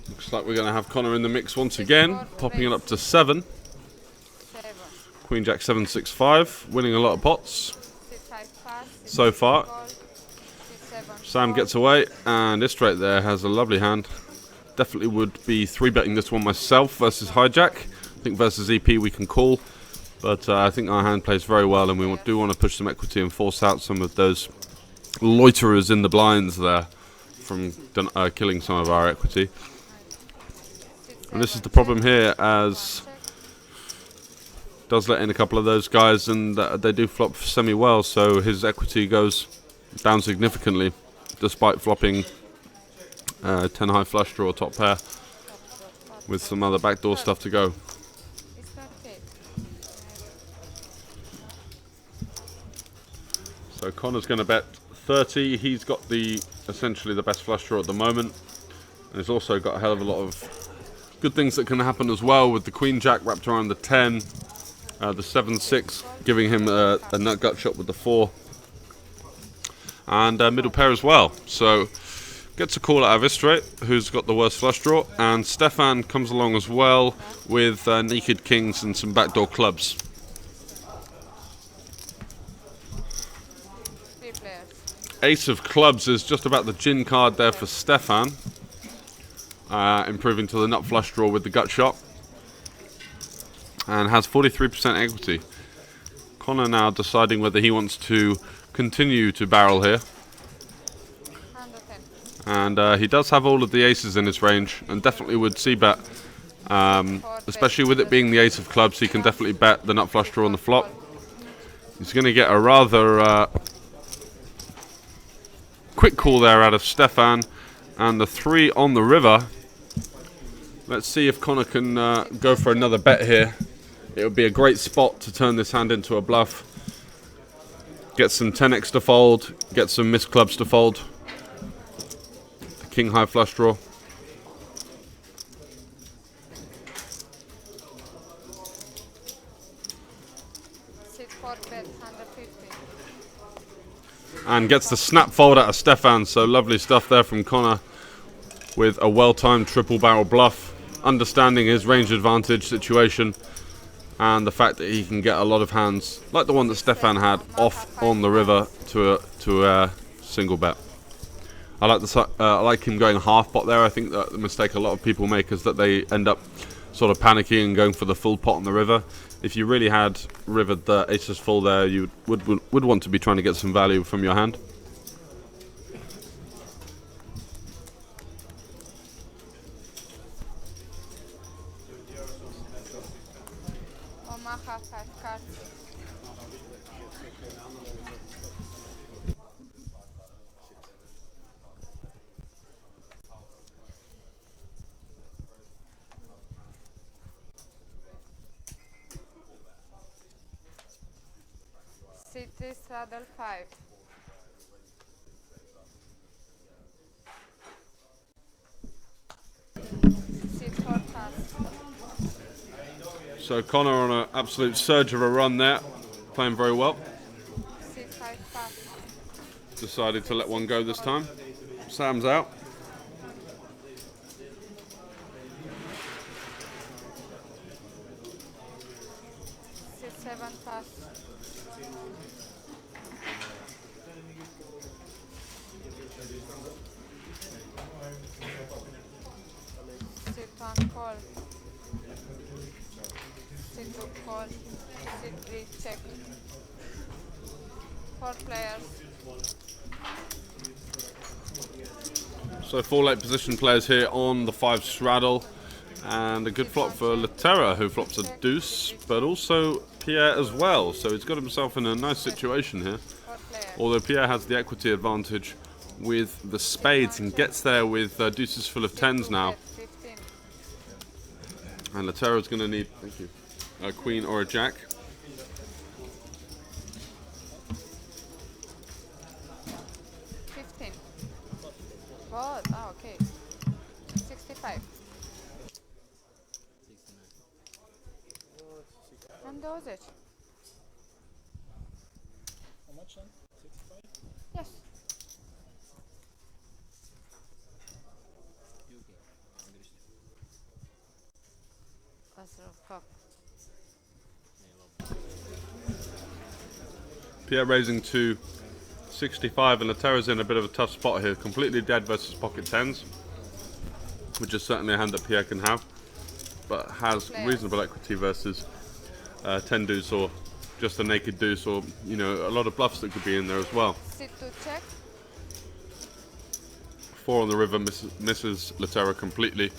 Looks like we're going to have Connor in the mix once again, popping it up to 7. 7. Queen Jack 7-6-5, winning a lot of pots Seat 5 pass. Seat so far. call. Seat 7 Sam call. gets away, and this straight there has a lovely hand. Definitely would be 3-betting this one myself versus hijack. I think versus EP we can call, but I think our hand plays very well, and we do want to push some equity and force out some of those loiterers in the blinds there from killing some of our equity. And this is the problem here, as does let in a couple of those guys, and they do flop semi well, so his equity goes down significantly despite flopping 10 high flush draw top pair with some other backdoor stuff to go. Is that okay? So Connor's going to bet 30. He's got essentially the best flush draw at the moment, and he's also got a hell of a lot of good things that can happen as well, with the Queen Jack wrapped around the 10, the 7-6 giving him a nut gut shot with the 4, and middle pair as well. So gets a call out of Istrate, who's got the worst flush draw, and Stefan comes along as well with naked kings and some backdoor clubs. 3 players. Ace of clubs is just about the gin card there for Stefan, improving to the nut flush draw with the gut shot, and has 43% equity. Connor now deciding whether he wants to continue to barrel here, Under 10. and he does have all of the aces in his range, and definitely would c-bet, especially with it being the ace of clubs. He can definitely bet the nut flush draw on the flop. He's going to get a rather quick call there out of Stefan, and the 3 on the river. Let's see if Connor can go for another bet here. It would be a great spot to turn this hand into a bluff. Get some 10x to fold, get some missed clubs to fold. The king high flush draw. Sit 4 bet 150. And gets the snap fold out of Stefan. So lovely stuff there from Connor with a well-timed triple barrel bluff, understanding his range advantage situation and the fact that he can get a lot of hands like the one that Stefan had off on the river to a single bet. I like him going half pot there. I think that the mistake a lot of people make is that they end up sort of panicking and going for the full pot on the river. If you really had rivered the aces full there, you would want to be trying to get some value from your hand. Omaha 5 cards. City straddle 5. Sit 4 pass. So Connor on an absolute surge of a run there, playing very well. Sit 5 pass. Decided to let one go this time. Sam's out. Sit 7 pass. Sit 1 call. Sit 2 call. Sit 3 check. 4 players. So 4 late position players here on the 5 straddle, and a good flop for Laterra, who flops a deuce, but also Pierre as well. So he's got himself in a nice situation here. 4 players. Although Pierre has the equity advantage with the spades and gets there with deuces full of tens now. Bet 15. And Laterra's going to need, thank you, a queen or a jack. 15. What? Ah, okay. 65. And 20. How much then? 65? Yes. What's the fuck? Pierre raising to 65, and Laterra's in a bit of a tough spot here. Completely dead versus pocket tens, which is certainly a hand that Pierre can have, but has reasonable equity versus 10 deuce or just a naked deuce, or you know, a lot of bluffs that could be in there as well. Sit to check. 4 on the river misses Laterra completely,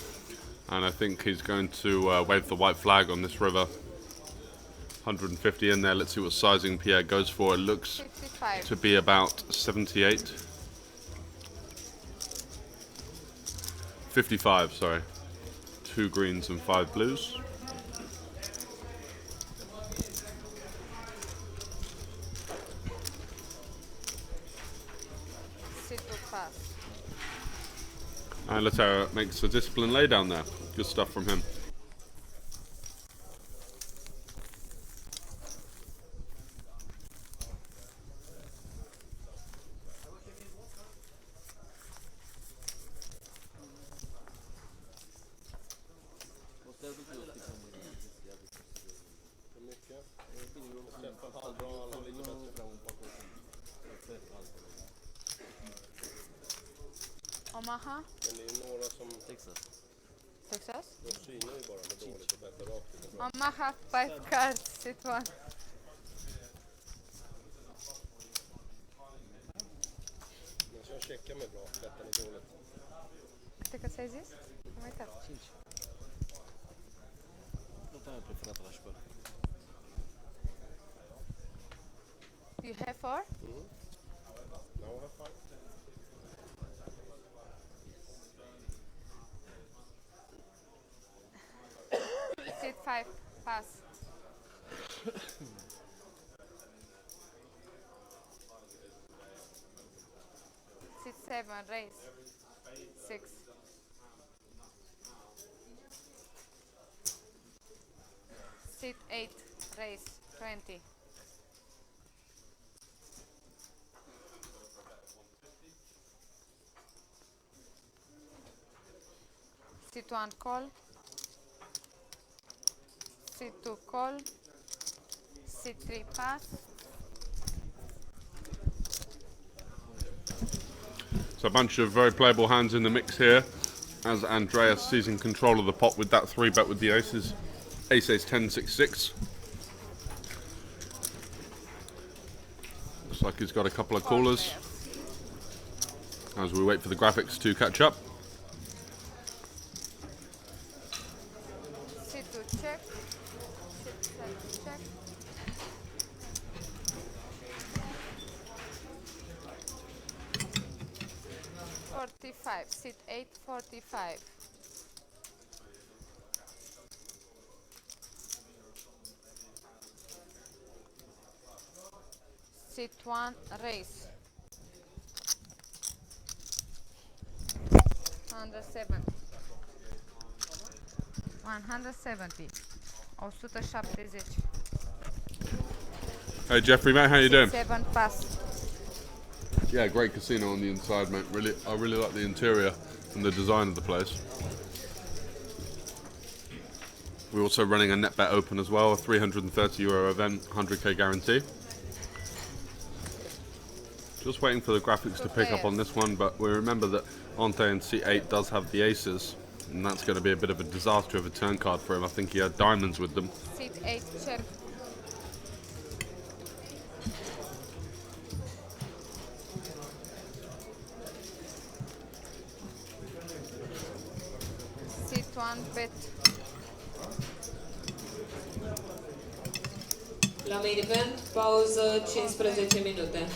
and I think he's going to wave the white flag on this river. 150 in there. Let's see what sizing Pierre goes for. It looks 65. to be about 78. 55, sorry. 2 greens and 5 blues. Sit to pass. And Laterra makes a disciplined laydown there. Good stuff from him. Hur mycket? Stefan halvbra, alla lite bättre. Omaha. Men det är några som Success. de synar ju bara med dåligt och bettar rakt in. Omaha 5 cards. Sit 1. Men så jag checkar med bra, bettar är dåligt. Ты как здесь? Como é que tá? Não estava preparado para a escola. You have 4? Now I have 5. Sit 5. Pass. Sit 7. Raise. 6. Sit 8. Raise. 20. Seat 1 call. Seat 2 call. Seat 3 pass. So a bunch of very playable hands in the mix here as Andreas seizing control of the pot with that 3-bet with the aces. Ace, ace, 10, 6, 6. Looks like he's got a couple of callers as we wait for the graphics to catch up. Seat 2 check. Seat 7 check. .45. Seat 8 45. Seat 1 raise. 170. 170. 170. Hey Jeffrey, mate, how you doing? 7 pass. Yeah, great casino on the inside, mate. I really like the interior and the design of the place. We're also running a net bet open as well, a €330 event, 100k guarantee. Just waiting for the graphics to pick up on this one, but we remember that Ante in C8 does have the aces, and that's going to be a bit of a disaster of a turn card for him. I think he had diamonds with them. Seat 8 check. Seat 1 bet. La main event, pauză 15 minute.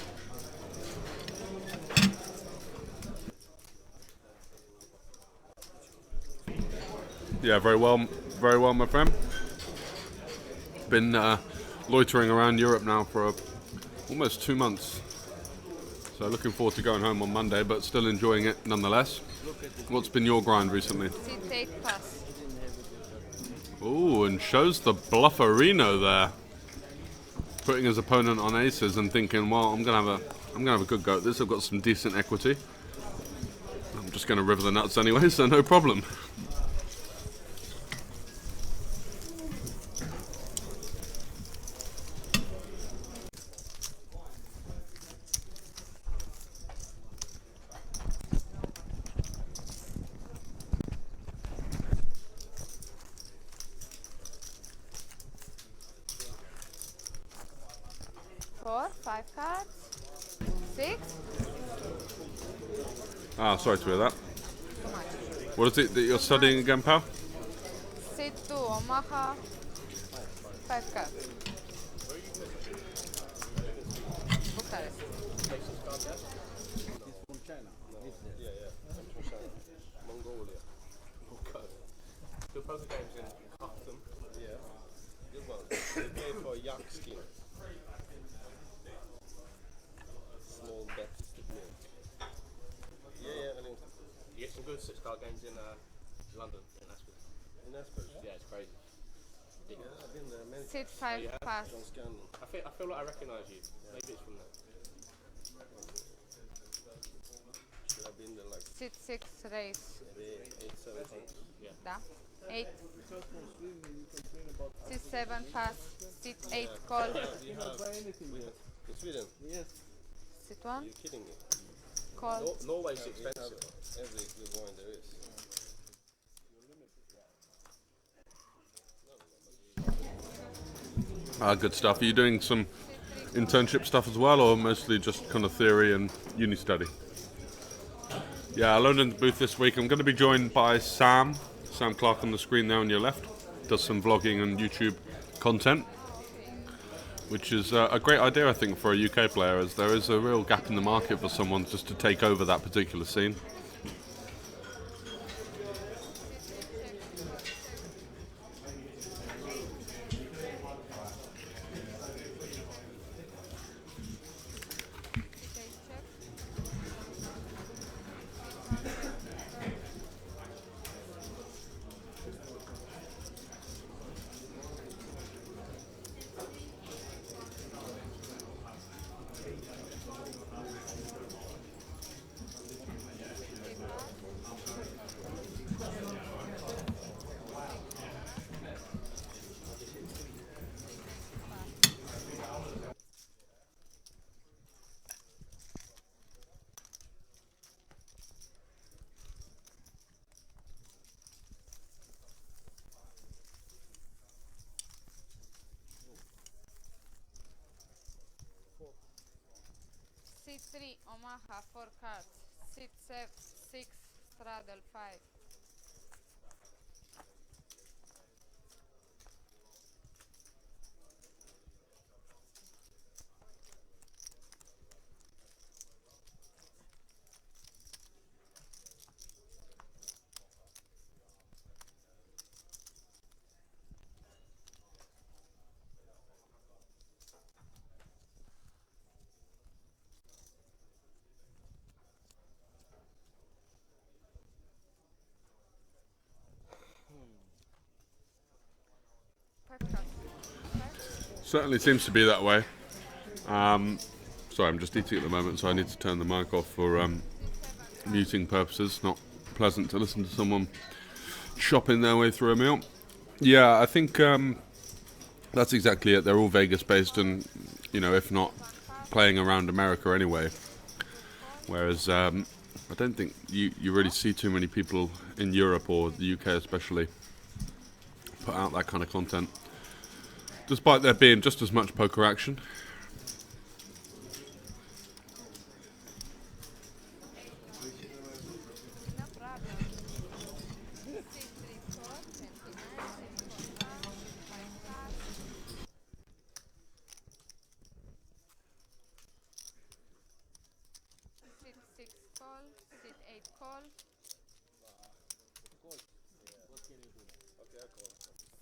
Yeah, very well, my friend. Been loitering around Europe now for almost 2 months. So looking forward to going home on Monday, but still enjoying it nonetheless. What's been your grind recently? Seat 8 pass. Ooh, and shows the blufferino there. Putting his opponent on aces and thinking, well, I'm gonna have a good go at this. I've got some decent equity. I'm just gonna river the nuts anyway, so no problem. Four, 5 cards. 6. Ah, sorry to hear that. Too much. What is it that you're studying again, pal? Seat 2 Omaha. 5 cards. Bucharest. From China. Yeah. From China. Mongolia. Okay. The poker games in Khartoum. Yeah. Good one. They play for yak skin. Small bet to milk. Yeah, I think you get some good 6-card games in London, in Aspen. In Aspen? Yeah, it's crazy. Yeah, I've been there many Seat 5 pass. John Scanlon. I feel like I recognise you. Maybe it's from there. Should have been there like Seat 6 raise. maybe 8-7 times. Yeah. Da. 8. Seat 7 pass. Seat 8 call. We have in Sweden. Yes. Seat 1 You're kidding me. call. Norway's expensive. Every good wine there is. Good stuff. Are you doing some internship stuff as well, or mostly just kind of theory and uni study? Yeah, alone in the booth this week. I'm going to be joined by Sam Clark on the screen there on your left. Does some vlogging and YouTube content, which is a great idea, I think, for a UK player, as there is a real gap in the market for someone just to take over that particular scene. C3, Omaha, 4 cards. C7, 6, straddle, 5. Certainly seems to be that way. Sorry, I'm just eating at the moment, so I need to turn the mic off for muting purposes. Not pleasant to listen to someone shopping their way through a meal. Yeah, I think that's exactly it. They're all Vegas-based, and if not playing around America anyway. Whereas I don't think you really see too many people in Europe or the UK especially put out that kind of content, despite there being just as much poker action. No problem. C3, 4, 29, 6, 4 cards, 5 cards. C6, call. C8, call.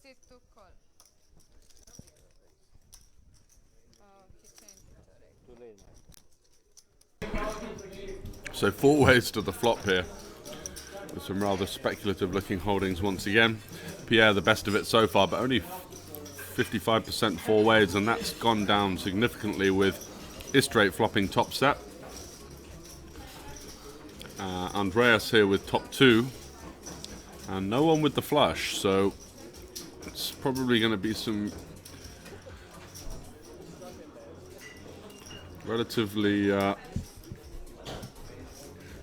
C2, call. Oh, he changed it already. So 4 ways to the flop here, with some rather speculative looking holdings once again. Pierre the best of it so far, but only 55% 4 ways, and that's gone down significantly with Istrate flopping top set. Andreas here with top 2, and no one with the flush, so it's probably going to be some relatively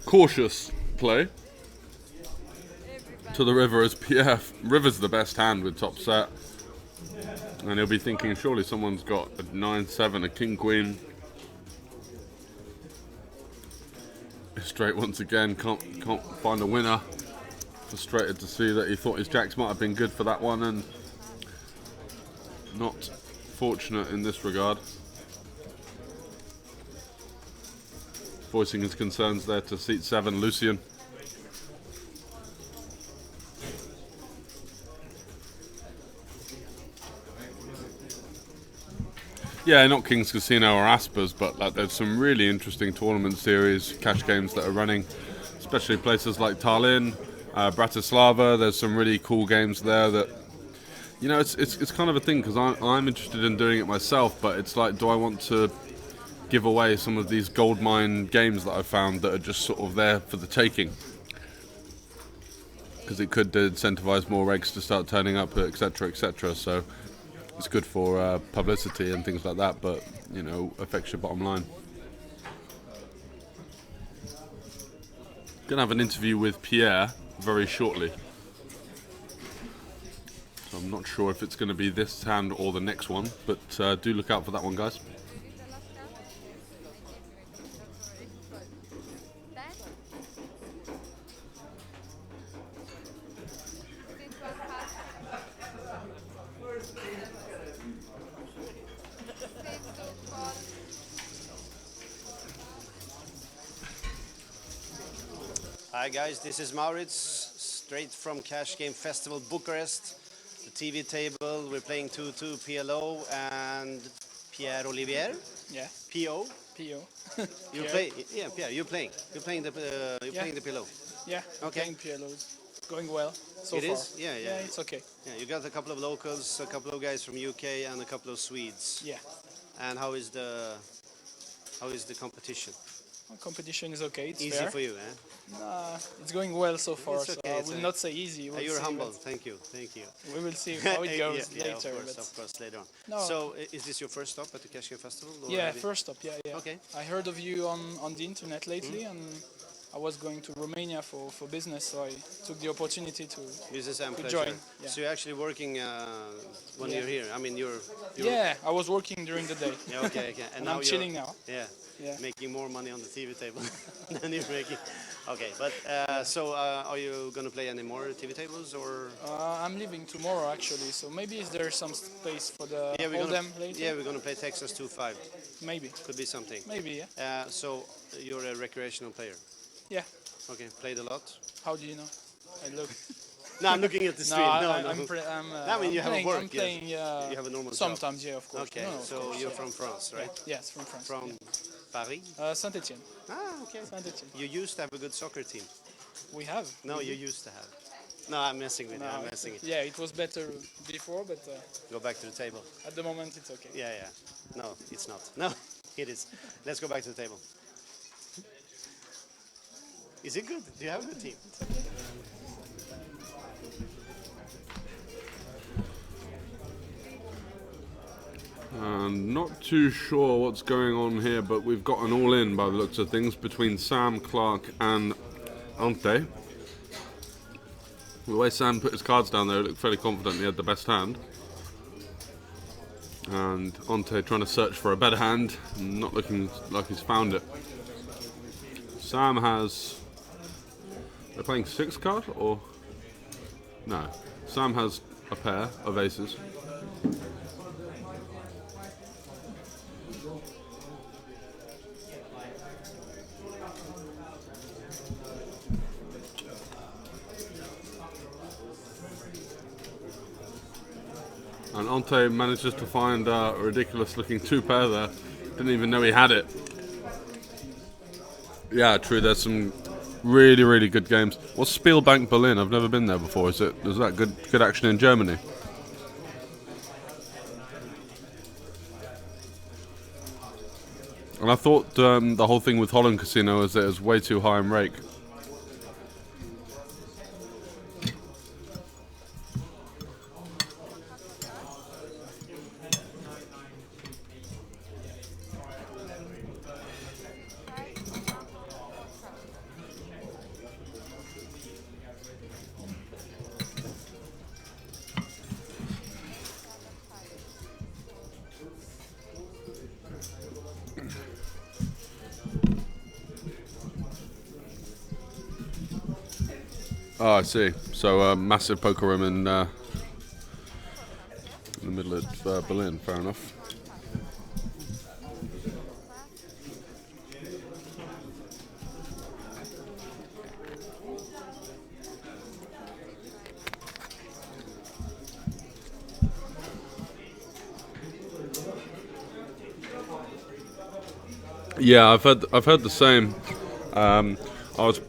cautious play to the river, as Pierre river's the best hand with top set, and he'll be thinking surely someone's got a 9-7, a king queen. Straight once again, can't find a winner. Frustrated to see that he thought his jacks might have been good for that one, and not fortunate in this regard. Voicing his concerns there to seat 7, Lucian. Yeah, not King's Casino or Aspers, but there's some really interesting tournament series, cash games that are running, especially places like Tallinn, Bratislava. There's some really cool games there that, it's kind of a thing, because I'm interested in doing it myself, but it's like, do I want to give away some of these goldmine games that I've found that are just sort of there for the taking? Because it could incentivize more regs to start turning up, etc., etc. So it's good for publicity and things like that, but affects your bottom line. Gonna have an interview with Pierre very shortly, so I'm not sure if it's going to be this hand or the next one, but do look out for that one, guys. Hi guys, this is Maurits, straight from Cash Game Festival Bucharest. The TV table, we're playing 2-2 PLO and Pierre Olivier. Yeah. PO. PO. You play, yeah, Pierre. You're playing. You're playing the playing the PLO. Yeah. Okay. Playing PLOs. Going well so It far. is? Yeah, yeah. Yeah, it's okay. Yeah, you got a couple of locals, a couple of guys from UK, and a couple of Swedes. Yeah. And how is the competition? Competition is okay. It's Easy fair. for you, eh? Nah, it's going well so far. It's okay, so I it's will okay. not say easy. We'll You're see, humble. but Thank you. Thank you. We will see how it goes yeah, later. of course, later on. No. So, is this your first stop at the Cash Game Festival? Or Yeah, have you- first stop. Yeah, yeah. Okay. I heard of you on the internet lately, and I was going to Romania for business, so I took the opportunity to Business and to pleasure. join. Yeah. So you're actually working when Yeah. you're here. I mean, you're Yeah, I was working during the day. yeah, okay. And now I'm you're chilling now. Yeah, Yeah. making more money on the TV table than you're making. Okay, but so are you gonna play any more TV tables or? I'm leaving tomorrow actually, so maybe is there some space for the Yeah, we're hold gonna them later? yeah we're gonna play Texas 2-5. Maybe. Could be something. Maybe, yeah. So you're a recreational player. Yeah. Okay, played a lot. How do you know? I look. No, I'm looking at the No, stream. I'm I mean, you have a playing, work. I'm playing, You have a normal job. sometimes, yeah, of course. Okay, No, of so course. you're from France, right? Yes, from France. From Paris. Saint-Etienne. Ah, okay. Saint-Etienne. You used to have a good soccer team. We have. No, you used to have. No, I'm messing with you. I'm messing with you. Yeah, it was better before, but Go back to the table. at the moment it's okay. Yeah, yeah. No, it's not. No, it is. Let's go back to the table. Is it good? Do you have a good team? Not too sure what's going on here, but we've got an all-in by the looks of things between Sam, Clark and Ante. The way Sam put his cards down there, he looked fairly confident he had the best hand. And Ante trying to search for a better hand, not looking like he's found it. Sam has... They're playing 6 card, or... No. Sam has a pair of aces. And Ante manages to find a ridiculous looking 2-pair there. Didn't even know he had it. Yeah, true, there's some really, really good games. What's Spielbank Berlin? I've never been there before. Is that good action in Germany? And I thought the whole thing with Holland Casino is that it was way too high in rake. Oh, I see. So massive poker room in the middle of Berlin. Fair enough. Yeah, I've heard the same. I was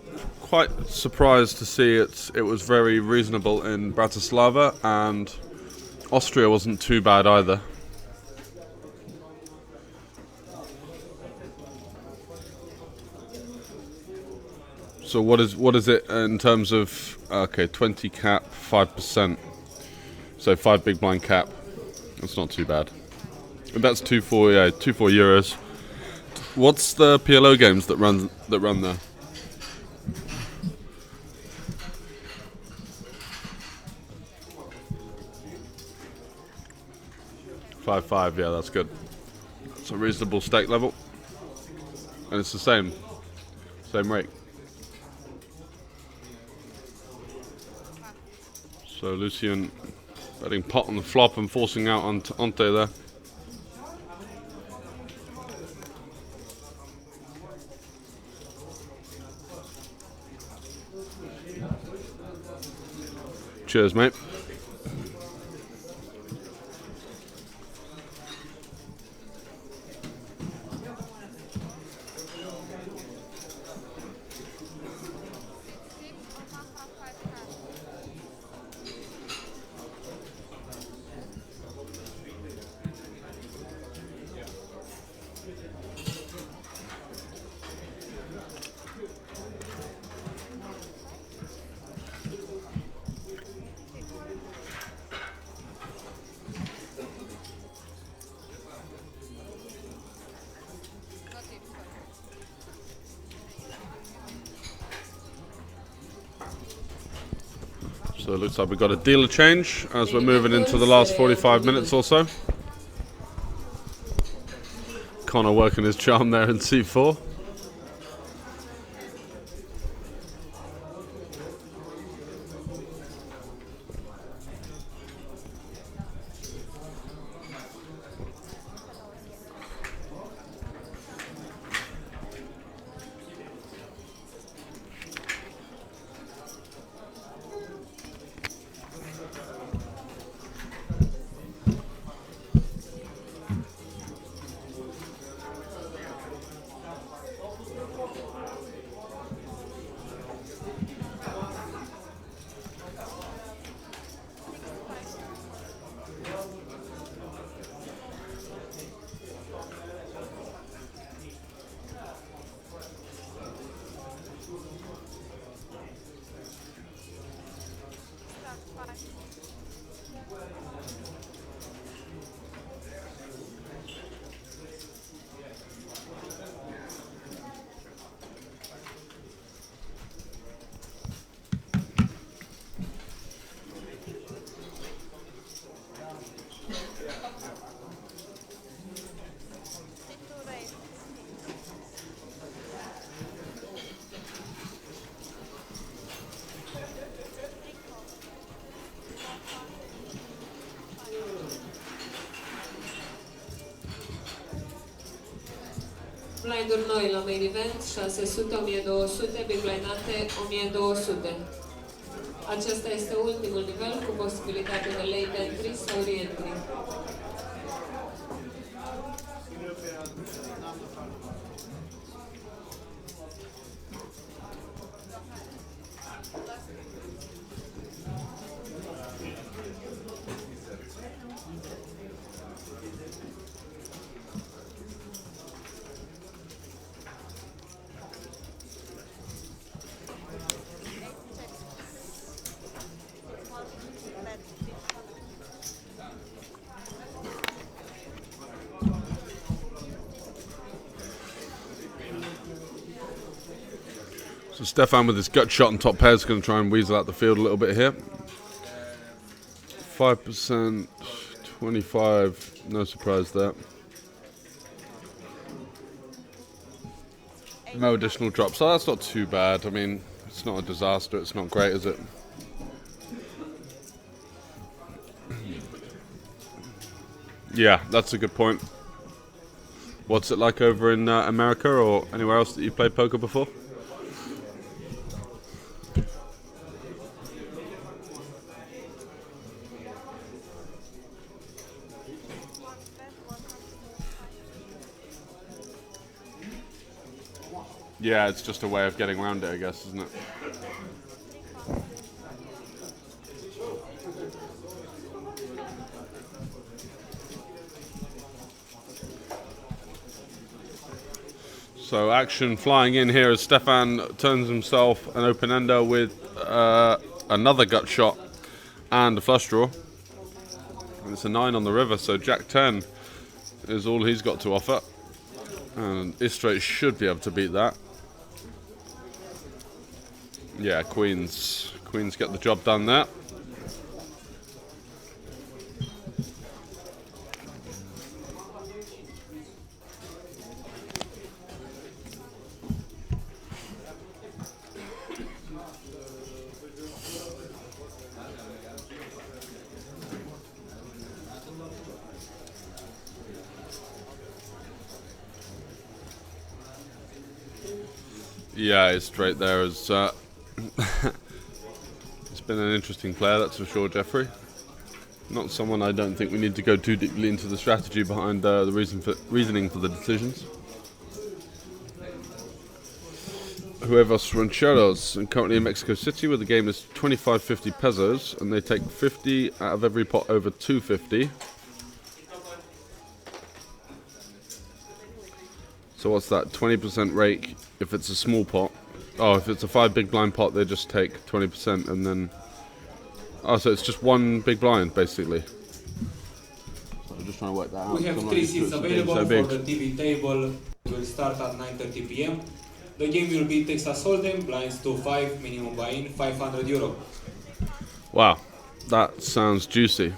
quite surprised to see it was very reasonable in Bratislava, and Austria wasn't too bad either. So what is it in terms of 20 cap, 5%. So 5 big blind cap. That's not too bad. And that's 2-4 euros. What's the PLO games that run there? $5-5, yeah, that's good. It's a reasonable stake level, and it's the same rate. So Lucien betting pot on the flop and forcing out Ante there. Cheers, mate. So it looks like we've got a dealer change as we're moving into the last 45 minutes or so. Connor working his charm there in C4. Blinduri noi la main event, 600, 1200, big blindate, 1200. Acesta este ultimul nivel cu posibilitatea de late entry sau re-entry. So Stefan with his gut shot and top pair is going to try and weasel out the field a little bit here. 5%, 25, no surprise there. No additional drops, so that's not too bad. I mean, it's not a disaster, it's not great, is it? Yeah, that's a good point. What's it like over in America or anywhere else that you've played poker before? Yeah, it's just a way of getting around it, I guess, isn't it? So action flying in here as Stefan turns himself an open-ender with another gut shot and a flush draw. And it's a 9 on the river, so Jack 10 is all he's got to offer. And Istrate should be able to beat that. Yeah, Queens get the job done there. Yeah, it's straight there as it's been an interesting player, that's for sure, Jeffrey. Not someone I don't think we need to go too deeply into the strategy behind the reasoning for the decisions. Huevos Rancheros, and currently in Mexico City, where the game is 25.50 pesos, and they take 50 out of every pot over 250. So what's that? 20% rake if it's a small pot. Oh, if it's a 5 big blind pot, they just take 20%, and then... Oh, so it's just one big blind, basically. So I'm just trying to work that out. We have 3 seats available for the TV table. It will start at 9:30 p.m. The game will be Texas Hold'em, blinds to 5, minimum buy-in €500. Wow, that sounds juicy.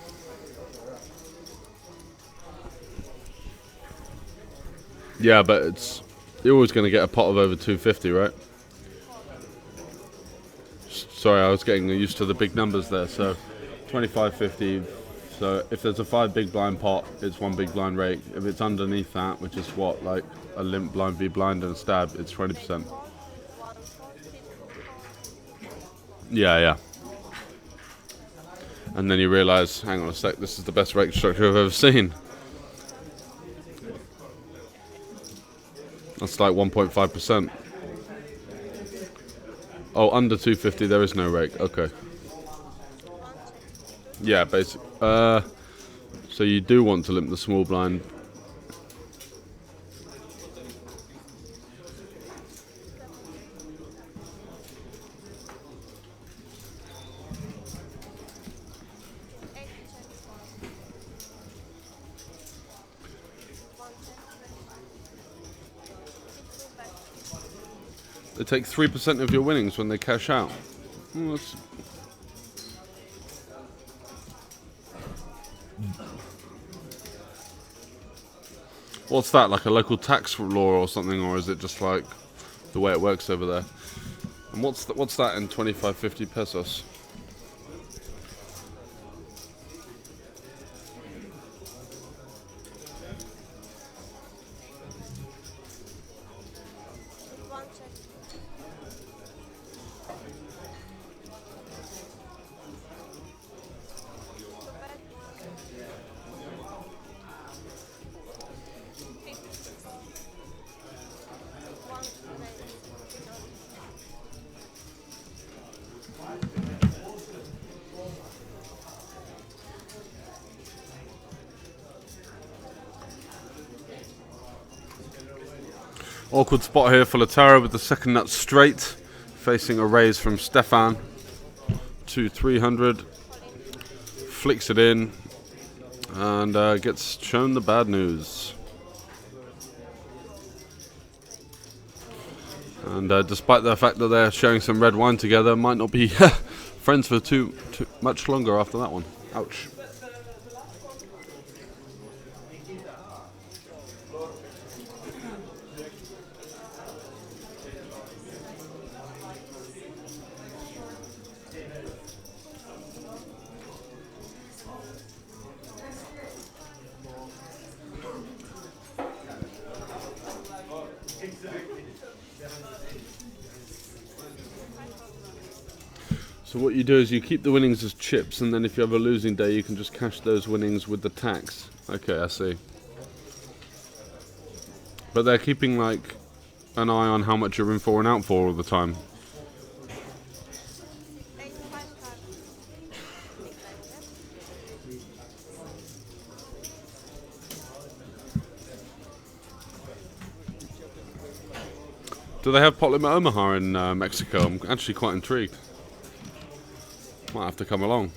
Yeah, but you're always going to get a pot of over 250, right? Sorry, I was getting used to the big numbers there. So 25.50. So if there's a 5 big blind pot, it's 1 big blind rake. If it's underneath that, which is what, like a limp blind, v blind, and a stab, it's 20%. Yeah. And then you realise, hang on a sec, this is the best rake structure I've ever seen. That's like 1.5%. Oh, under 250 there is no rake. Okay. Yeah, basic. So you do want to limp the small blind. They take 3% of your winnings when they cash out. What's that, like a local tax law or something, or is it just like the way it works over there? And what's that in 25.50 pesos? Awkward spot here for Latara with the second nut straight, facing a raise from Stefan to 300. Flicks it in and gets shown the bad news. And despite the fact that they're sharing some red wine together, might not be friends for too much longer after that one. Ouch. So what you do is you keep the winnings as chips, and then if you have a losing day, you can just cash those winnings with the tax. Okay, I see. But they're keeping like an eye on how much you're in for and out for all the time. Do they have pot limit Omaha in Mexico? I'm actually quite intrigued. Might have to come along.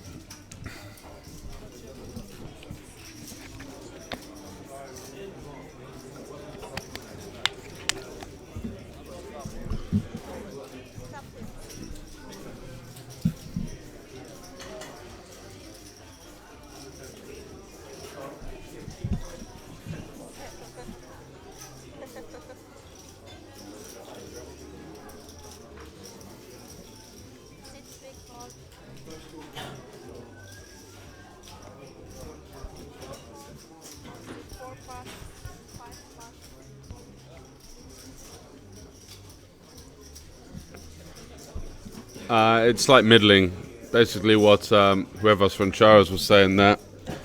It's like middling. Basically what Huevos Rancheros was saying there,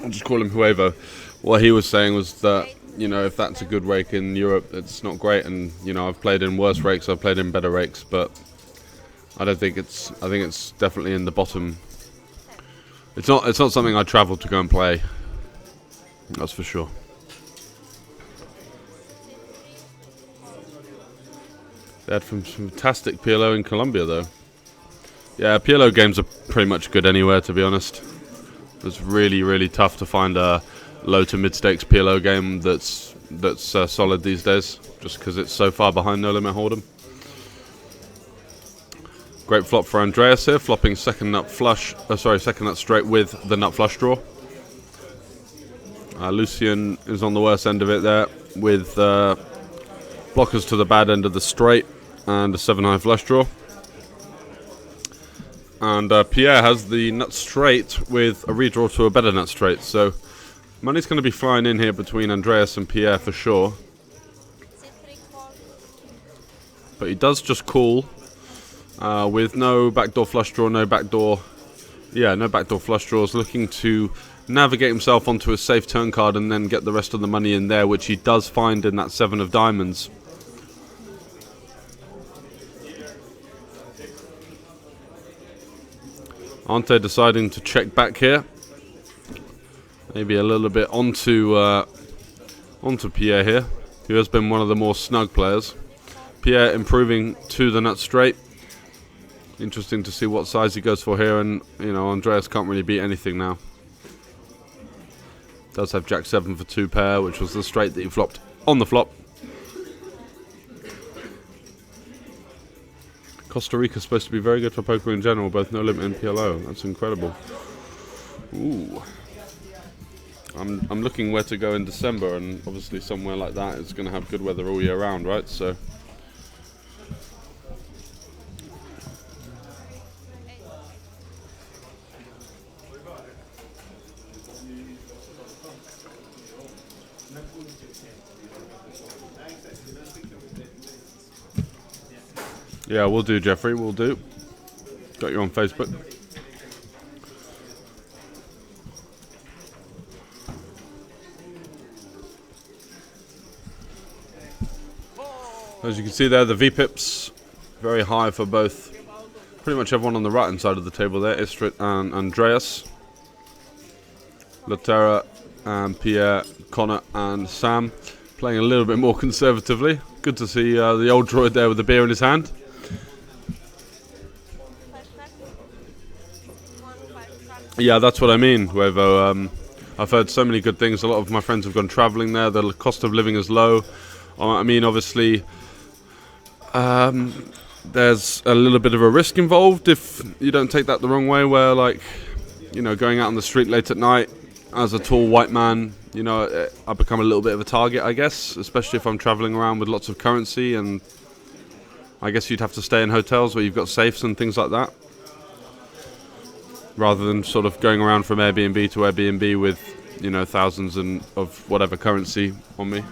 I'll just call him Huevo, what he was saying was that, you know, if that's a good rake in Europe, it's not great, and, you know, I've played in worse rakes, I've played in better rakes, but I think it's definitely in the bottom. It's not something I travel to go and play, that's for sure. They had some fantastic PLO in Colombia though. Yeah, PLO games are pretty much good anywhere, to be honest. It's really, really tough to find a low to mid stakes PLO game that's solid these days, just because it's so far behind No Limit Hold'em. Great flop for Andreas here, flopping second nut straight with the nut flush draw. Lucien is on the worst end of it there with blockers to the bad end of the straight and a 7-high flush draw. And Pierre has the nut straight with a redraw to a better nut straight. So money's going to be flying in here between Andreas and Pierre for sure. But he does just call with no backdoor flush draw, no backdoor flush draws, looking to navigate himself onto a safe turn card and then get the rest of the money in there, which he does find in that 7 of diamonds. Ante deciding to check back here. Maybe a little bit onto Pierre here, who has been one of the more snug players. Pierre improving to the nut straight. Interesting to see what size he goes for here, and you know, Andreas can't really beat anything now. Does have Jack 7 for 2 pair, which was the straight that he flopped on the flop. Costa Rica's supposed to be very good for poker in general, both no limit and PLO. That's incredible. Ooh. I'm looking where to go in December, and obviously somewhere like that is going to have good weather all year round, right? So yeah, we'll do, Jeffrey, we'll do. Got you on Facebook. As you can see there, the VPIPs very high for both, pretty much everyone on the right hand side of the table there, Istrid and Andreas, Laterra and Pierre, Connor and Sam playing a little bit more conservatively. Good to see the old droid there with the beer in his hand. Yeah, that's what I mean, Huevo. I've heard so many good things. A lot of my friends have gone travelling there. The cost of living is low. I mean, obviously, there's a little bit of a risk involved if you don't take that the wrong way, where, like, you know, going out on the street late at night as a tall white man, you know, I become a little bit of a target, I guess, especially if I'm travelling around with lots of currency, and I guess you'd have to stay in hotels where you've got safes and things like that, rather than sort of going around from Airbnb to Airbnb with, you know, thousands of whatever currency on me.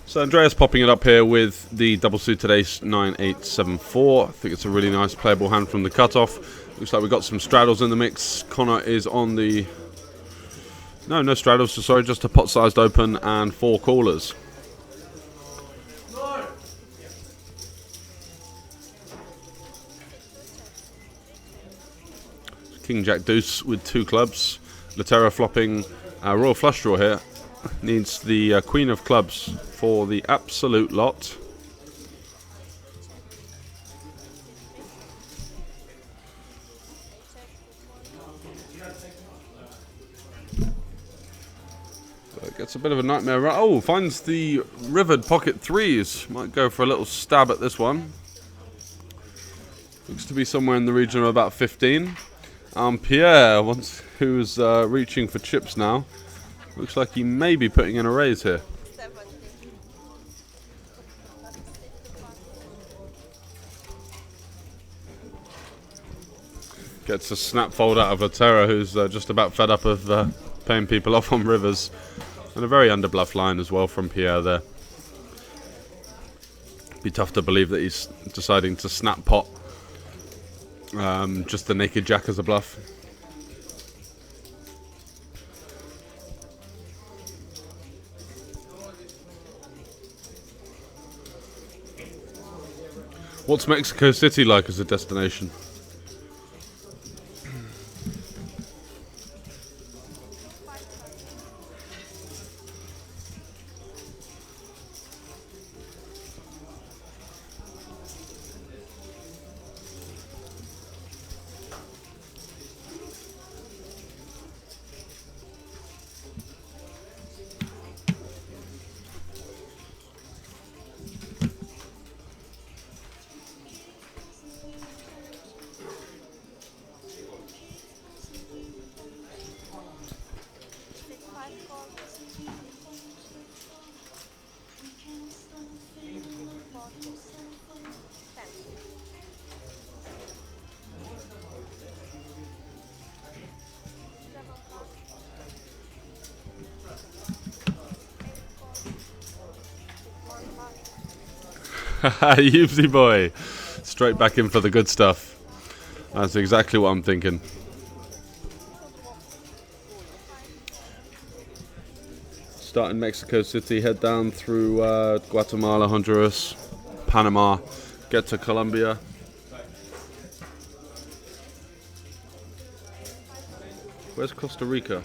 So Andreas popping it up here with the double suited ace 9-8-7-4. I think it's a really nice playable hand from the cutoff. Looks like we've got some straddles in the mix. Connor is on the... No straddles, sorry, just a pot-sized open and 4 callers. King Jack Deuce with 2 clubs. Laterra flopping Royal Flush Draw here. Needs the Queen of Clubs for the absolute lot. So it gets a bit of a nightmare. Oh, finds the rivered pocket 3s. Might go for a little stab at this one. Looks to be somewhere in the region of about 15. Pierre, who's reaching for chips now. Looks like he may be putting in a raise here. Gets a snap fold out of Laterra, who's just about fed up of paying people off on rivers. And a very underbluff line as well from Pierre there. Be tough to believe that he's deciding to snap pot just the naked jack as a bluff. What's Mexico City like as a destination? Yubsy boy. Straight back in for the good stuff. That's exactly what I'm thinking. Start in Mexico City, head down through Guatemala, Honduras, Panama, get to Colombia. Where's Costa Rica?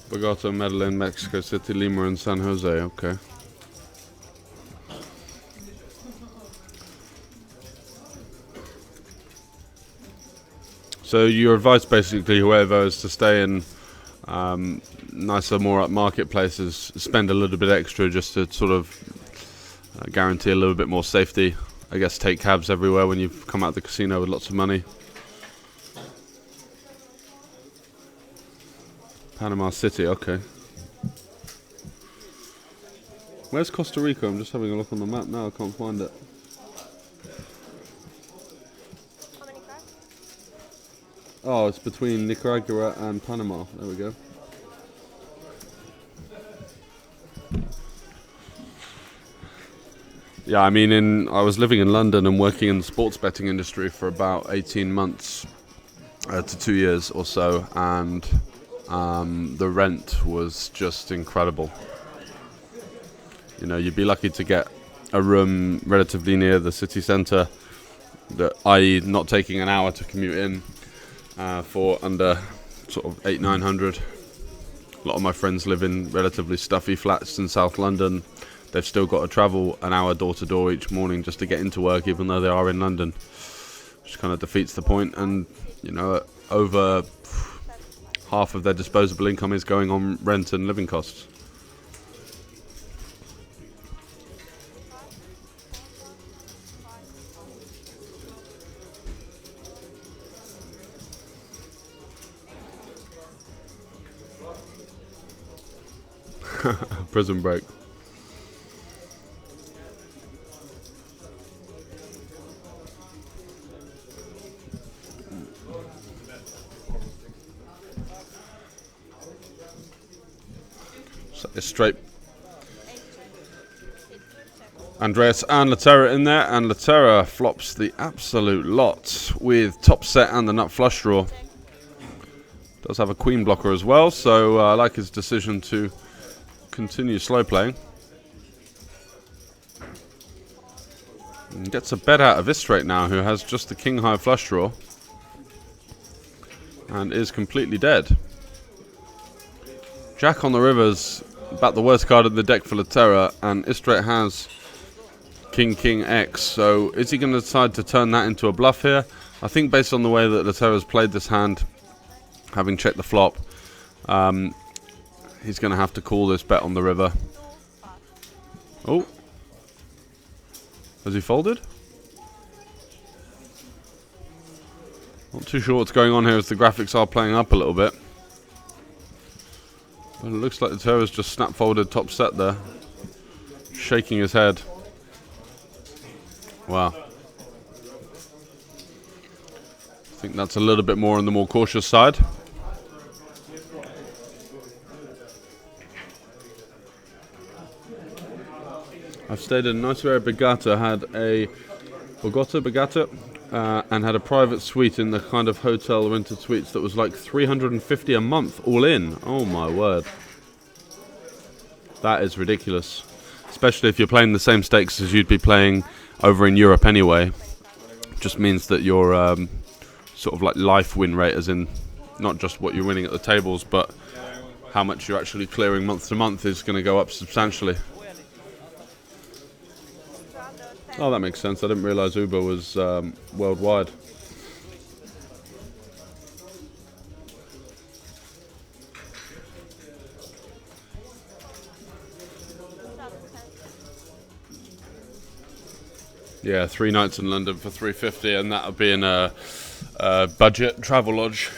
Bogota, Medellin, Mexico City, Lima, and San Jose. Okay. So your advice, basically, whoever is to stay in nicer, more upmarket places, spend a little bit extra just to sort of guarantee a little bit more safety. I guess take cabs everywhere when you've come out of the casino with lots of money. Panama City, okay. Where's Costa Rica? I'm just having a look on the map now, I can't find it. How many cars? Oh, it's between Nicaragua and Panama. There we go. Yeah, I mean, I was living in London and working in the sports betting industry for about 18 months to 2 years or so, and the rent was just incredible. You know, you'd be lucky to get a room relatively near the city centre, i.e. not taking an hour to commute in, for under sort of 800-900. A lot of my friends live in relatively stuffy flats in South London. They've still got to travel an hour door to door each morning just to get into work, even though they are in London, which kind of defeats the point. And, you know, over half of their disposable income is going on rent and living costs. Prison break. So it's straight. Andreas and Laterra in there, and Laterra flops the absolute lot with top set and the nut flush draw. Does have a queen blocker as well, so I like his decision to continue slow playing. And gets a bet out of this straight now, who has just the king high flush draw and is completely dead. Jack on the river's about the worst card in the deck for Laterra, and Istret has king X, so is he going to decide to turn that into a bluff here? I think based on the way that Laterra's played this hand, having checked the flop, he's going to have to call this bet on the river. Oh. Has he folded? Not too sure what's going on here as the graphics are playing up a little bit. But it looks like Laterra's just snap folded top set there. Shaking his head. Wow. I think that's a little bit more on the more cautious side. I've stayed in a nice area. Bogota, and had a private suite in the kind of hotel rented suites that was like $350 a month all in. Oh my word. That is ridiculous. Especially if you're playing the same stakes as you'd be playing over in Europe anyway. Just means that your sort of like life win rate, as in not just what you're winning at the tables, but how much you're actually clearing month to month, is going to go up substantially. Oh, that makes sense. I didn't realise Uber was worldwide. Yeah, 3 nights in London for 350, and that would be in a budget travel lodge.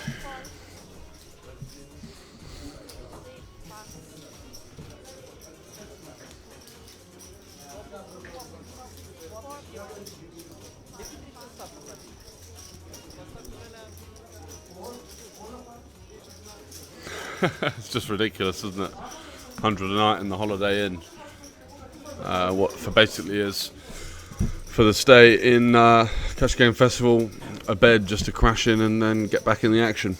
It's just ridiculous, isn't it? 100 a night in the Holiday Inn. What for basically is for the stay in Cash Game Festival, a bed just to crash in and then get back in the action.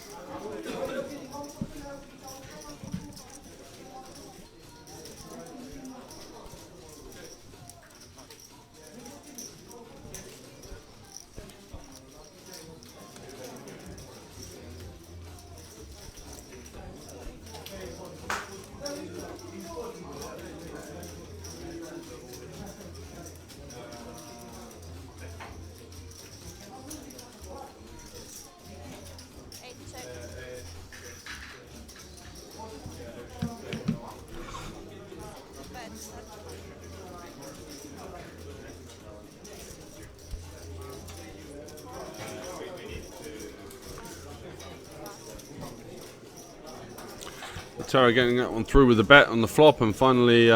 Terra getting that one through with a bet on the flop and finally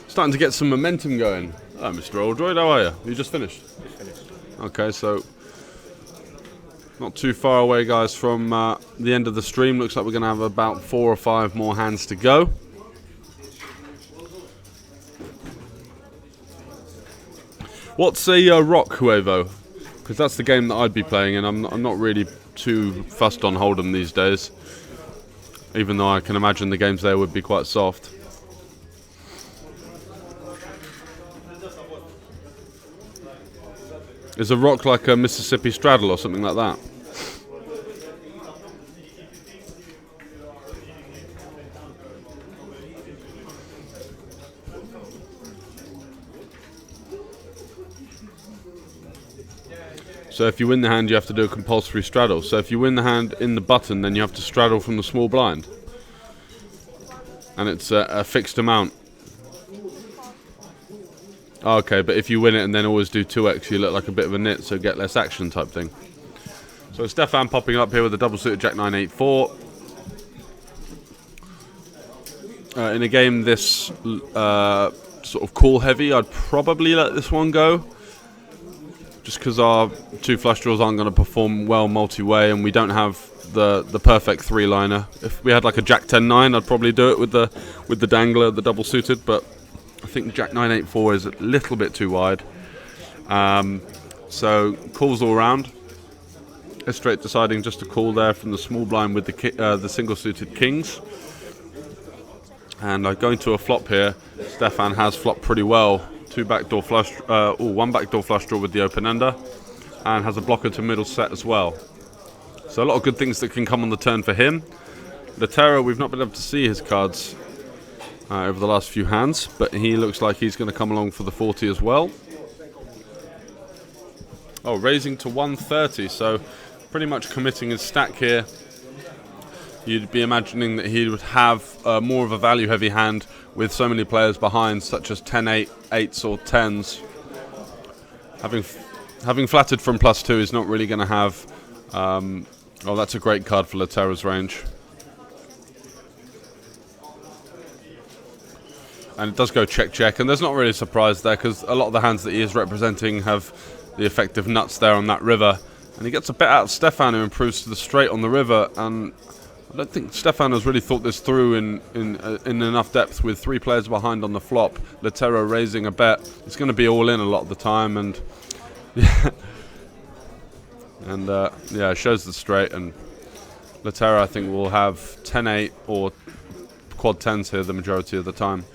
starting to get some momentum going. Hello, Mr. Oldroyd, how are you? You just finished? Just finished. Okay, so not too far away, guys, from the end of the stream. Looks like we're going to have about 4 or 5 more hands to go. What's a rock, Huevo? Because that's the game that I'd be playing, and I'm not really too fussed on Hold'em these days. Even though I can imagine the games there would be quite soft. Is a rock like a Mississippi straddle or something like that? So if you win the hand, you have to do a compulsory straddle. So if you win the hand in the button, then you have to straddle from the small blind. And it's a fixed amount. Okay, but if you win it and then always do 2x, you look like a bit of a nit, so get less action type thing. So Stefan popping up here with a double suited Jack 9-8-4. In a game this sort of call heavy, I'd probably let this one go. Just because our 2 flush draws aren't going to perform well multi-way, and we don't have the perfect 3-liner. If we had like a Jack 10-9, I'd probably do it with the dangler, the double suited. But I think Jack 9-8-4 is a little bit too wide. So calls all around. Straight deciding just to call there from the small blind with the single suited kings. And going to a flop here. Stefan has flopped pretty well. 2 backdoor flush, 1 backdoor flush draw with the open ender, and has a blocker to middle set as well. So a lot of good things that can come on the turn for him. The Terra, we've not been able to see his cards over the last few hands, but he looks like he's going to come along for the 40 as well. Oh, raising to 130, so pretty much committing his stack here. You'd be imagining that he would have more of a value-heavy hand with so many players behind, such as 10-8, 8s or 10s. Having flattered from +2 is not really going to have... oh, that's a great card for Laterra's range. And it does go check-check, and there's not really a surprise there, because a lot of the hands that he is representing have the effect of nuts there on that river. And he gets a bet out of Stefan, who improves to the straight on the river, and I don't think Stefan has really thought this through in enough depth with 3 players behind on the flop. Laterra raising a bet. It's going to be all in a lot of the time, and yeah, and yeah, it shows the straight. And Laterra, I think, will have 10-8 or quad 10s here the majority of the time.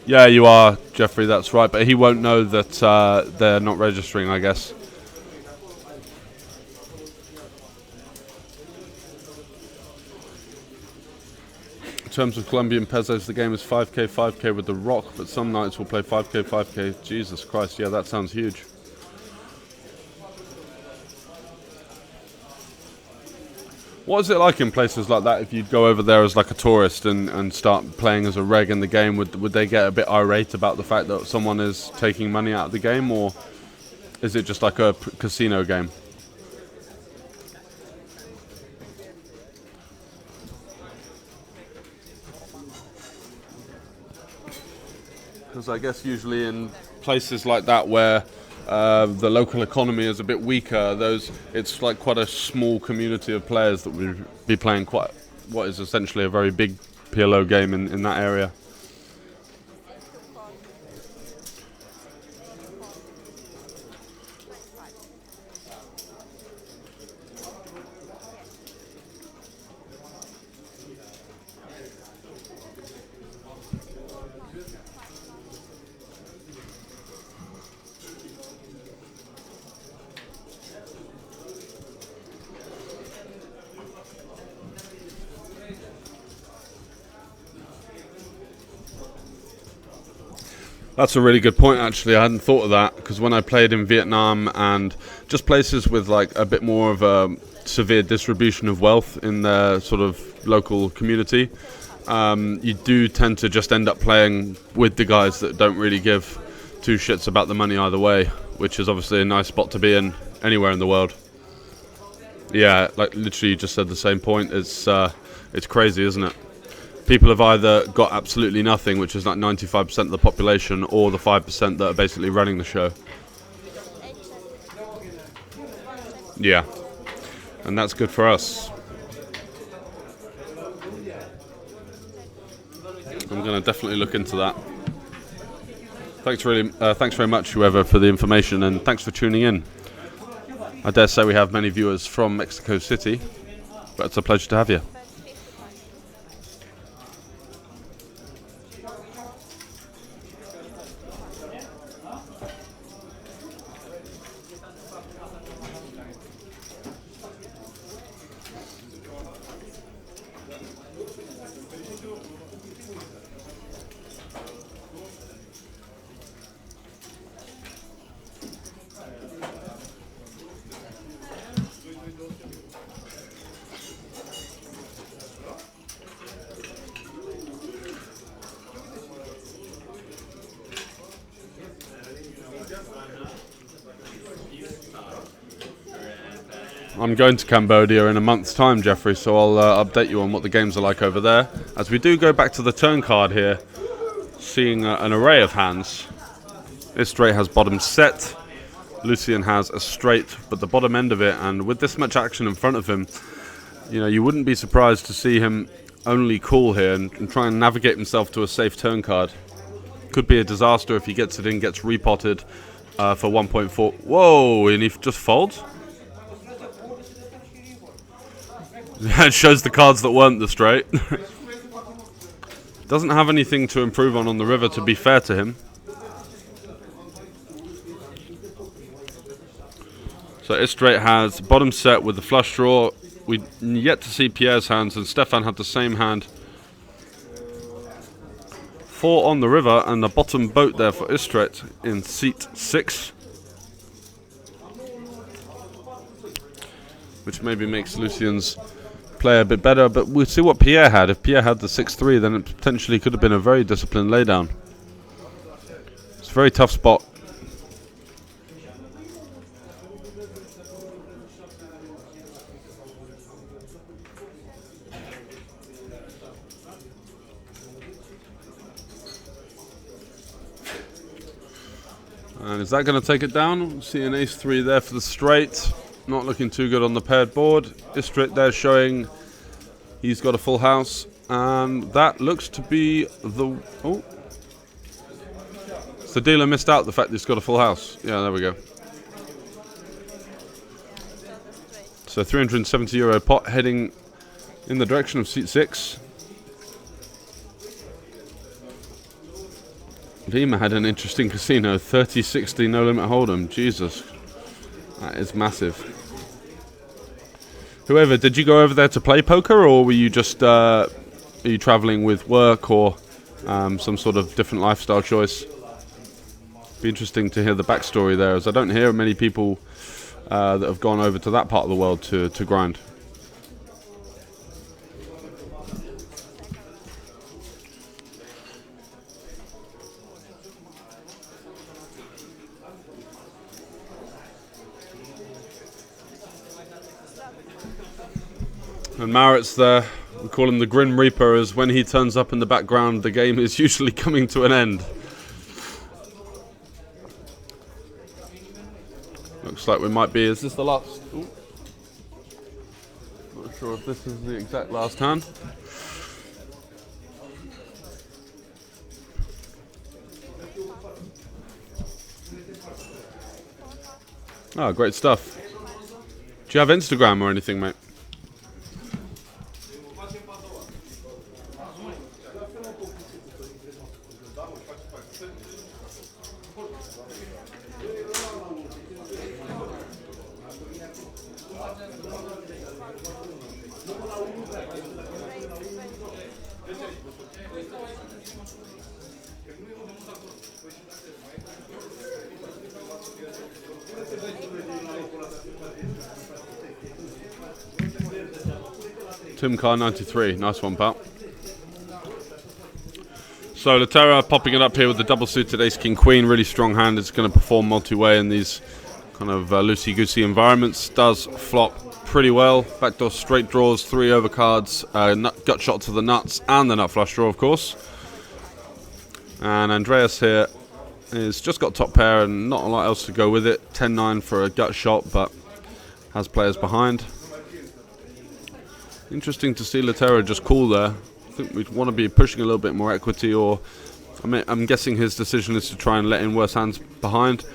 Yeah, you are, Jeffrey, that's right. But he won't know that they're not registering, I guess. In terms of Colombian pesos, the game is 5k, 5k with the rock, but some nights we'll play 5k, 5k. Jesus Christ, yeah, that sounds huge. What is it like in places like that if you'd go over there as like a tourist and start playing as a reg in the game? Would they get a bit irate about the fact that someone is taking money out of the game, or is it just like a casino game? Because I guess usually in places like that where the local economy is a bit weaker, it's like quite a small community of players that would be playing quite what is essentially a very big PLO game in that area. That's a really good point, actually. I hadn't thought of that, because when I played in Vietnam and just places with like a bit more of a severe distribution of wealth in their sort of local community, you do tend to just end up playing with the guys that don't really give two shits about the money either way, which is obviously a nice spot to be in anywhere in the world. Yeah, like literally you just said the same point. It's crazy, isn't it? People have either got absolutely nothing, which is like 95% of the population, or the 5% that are basically running the show. Yeah, and that's good for us. I'm going to definitely look into that. Thanks very much, whoever, for the information, and thanks for tuning in. I dare say we have many viewers from Mexico City, but it's a pleasure to have you. I'm going to Cambodia in a month's time, Jeffrey, so I'll update you on what the games are like over there. As we do go back to the turn card here, seeing an array of hands. This straight has bottom set. Lucian has a straight, but the bottom end of it, and with this much action in front of him, you know, you wouldn't be surprised to see him only call here and try and navigate himself to a safe turn card. Could be a disaster if he gets it in, gets repotted for 1.4. Whoa, and he just folds? It shows the cards that weren't the straight. Doesn't have anything to improve on the river, to be fair to him. So his straight has bottom set with the flush draw. We yet to see Pierre's hands, and Stefan had the same hand. 4 on the river, and the bottom boat there for Istret in seat 6. Which maybe makes Lucian's play a bit better, but we'll see what Pierre had. If Pierre had the 6-3, then it potentially could have been a very disciplined laydown. It's a very tough spot. And is that going to take it down? See an ace-3 there for the straight. Not looking too good on the paired board. Istrit there showing he's got a full house. And that looks to be the... Oh. So the dealer missed out the fact that he's got a full house. Yeah, there we go. So €370 pot heading in the direction of seat 6. Lima had an interesting casino. 30-60 no limit hold'em. Jesus. That is massive. Whoever, did you go over there to play poker, or were you just are you traveling with work or some sort of different lifestyle choice? Be interesting to hear the backstory there, as I don't hear many people that have gone over to that part of the world to grind. And Maritz there, we call him the Grim Reaper, as when he turns up in the background, the game is usually coming to an end. Looks like we might be, is this the last? Ooh. Not sure if this is the exact last hand. Oh, great stuff. Do you have Instagram or anything, mate? Tim Carr 93, nice one, pal. So Laterra popping it up here with the double suited ace king queen, really strong hand. It's going to perform multi-way in these kind of loosey-goosey environments. Does flop pretty well. Backdoor straight draws, 3 overcards, gut shot to the nuts, and the nut flush draw, of course. And Andreas here is just got top pair and not a lot else to go with it. 10-9 for a gut shot, but has players behind. Interesting to see Laterra just call there. I think we'd want to be pushing a little bit more equity, or I'm guessing his decision is to try and let in worse hands behind.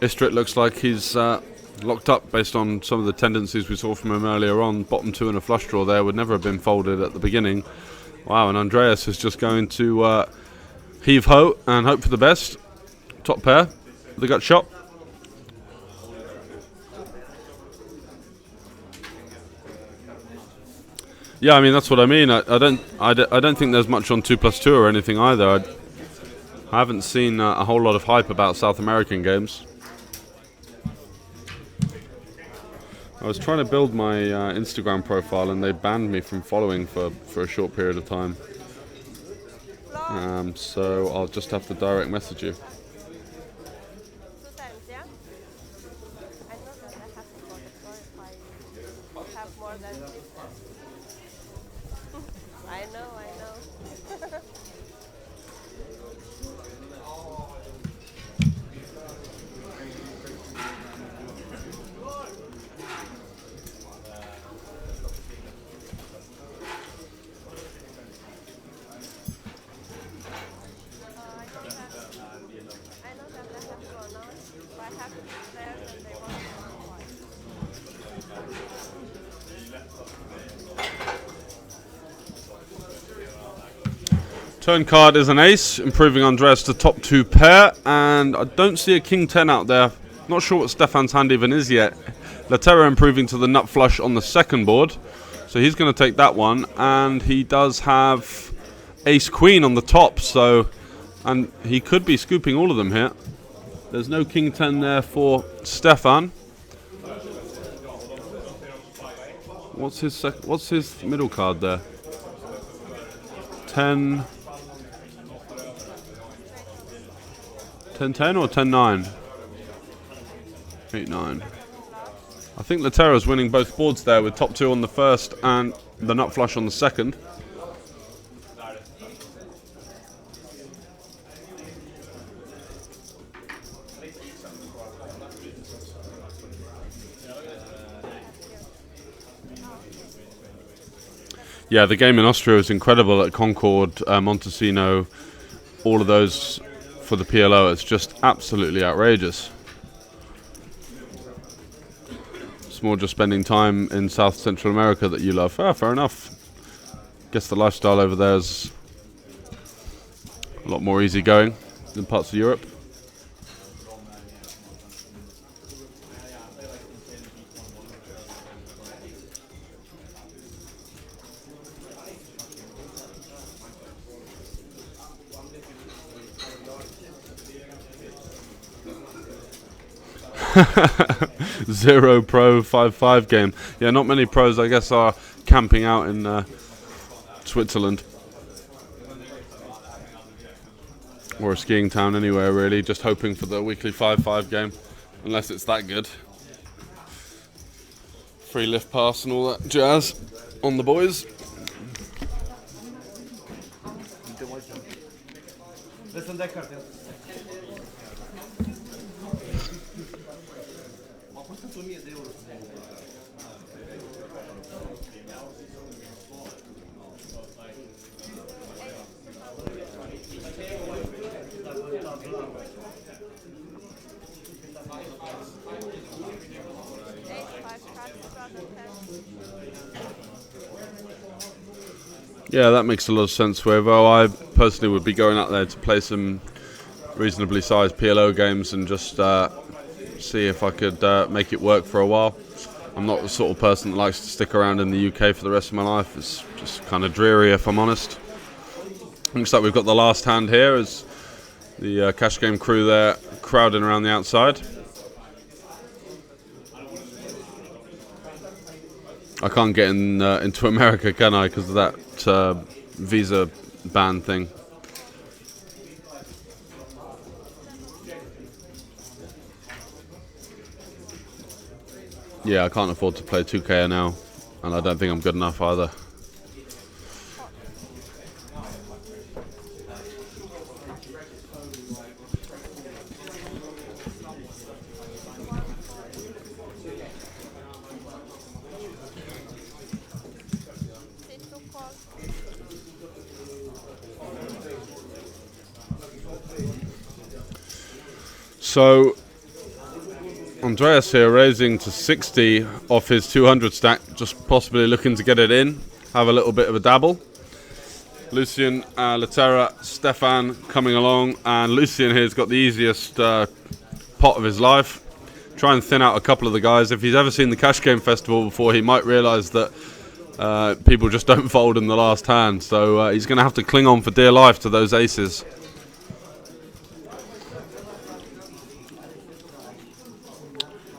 Istrit looks like he's locked up based on some of the tendencies we saw from him earlier on. Bottom 2 and a flush draw there would never have been folded at the beginning. Wow, and Andreas is just going to heave ho and hope for the best. Top pair, the gut shot. Yeah, I mean that's what I mean. I don't think there's much on 2+2 or anything either. I haven't seen a whole lot of hype about South American games. I was trying to build my Instagram profile and they banned me from following for a short period of time. So I'll just have to direct message you. 2 times, yeah? I know that I have to go to the store if I have more than 3 times. I know. I know that I have to go now, but I have to be there and they want to go twice. Turn card is an ace, improving Andreas to top 2 pair, and I don't see a king 10 out there. Not sure what Stefan's hand even is yet. Laterra improving to the nut flush on the second board, so he's going to take that one, and he does have ace queen on the top, so and he could be scooping all of them here. There's no king 10 there for Stefan. What's his middle card there? 10 10 or 10-9? 8-9. I think Laterra's winning both boards there with top 2 on the first and the nut flush on the second. Yeah, the game in Austria is incredible at Concord, Montesino, all of those for the PLO. It's just absolutely outrageous. It's more just spending time in South Central America that you love. Ah, fair enough. Guess the lifestyle over there is a lot more easygoing than parts of Europe. Zero pro 5-5 game. Yeah, not many pros, I guess, are camping out in Switzerland or a skiing town anywhere, really, just hoping for the weekly 5-5 game, unless it's that good. Free lift pass and all that jazz on the boys. Yeah, that makes a lot of sense. Wherever I personally would be going out there to play some reasonably sized PLO games and just see if I could make it work for a while. I'm not the sort of person that likes to stick around in the UK for the rest of my life. It's just kind of dreary, if I'm honest. Looks like we've got the last hand here as the cash game crew there crowding around the outside. I can't get into America, can I, because of that visa ban thing. Yeah, I can't afford to play 2K now, and I don't think I'm good enough either. So Andreas here raising to 60 off his 200 stack, just possibly looking to get it in, have a little bit of a dabble. Lucien, Laterra, Stefan coming along, and Lucien here's got the easiest pot of his life. Try and thin out a couple of the guys. If he's ever seen the Cash Game Festival before, he might realise that people just don't fold in the last hand, so he's going to have to cling on for dear life to those aces.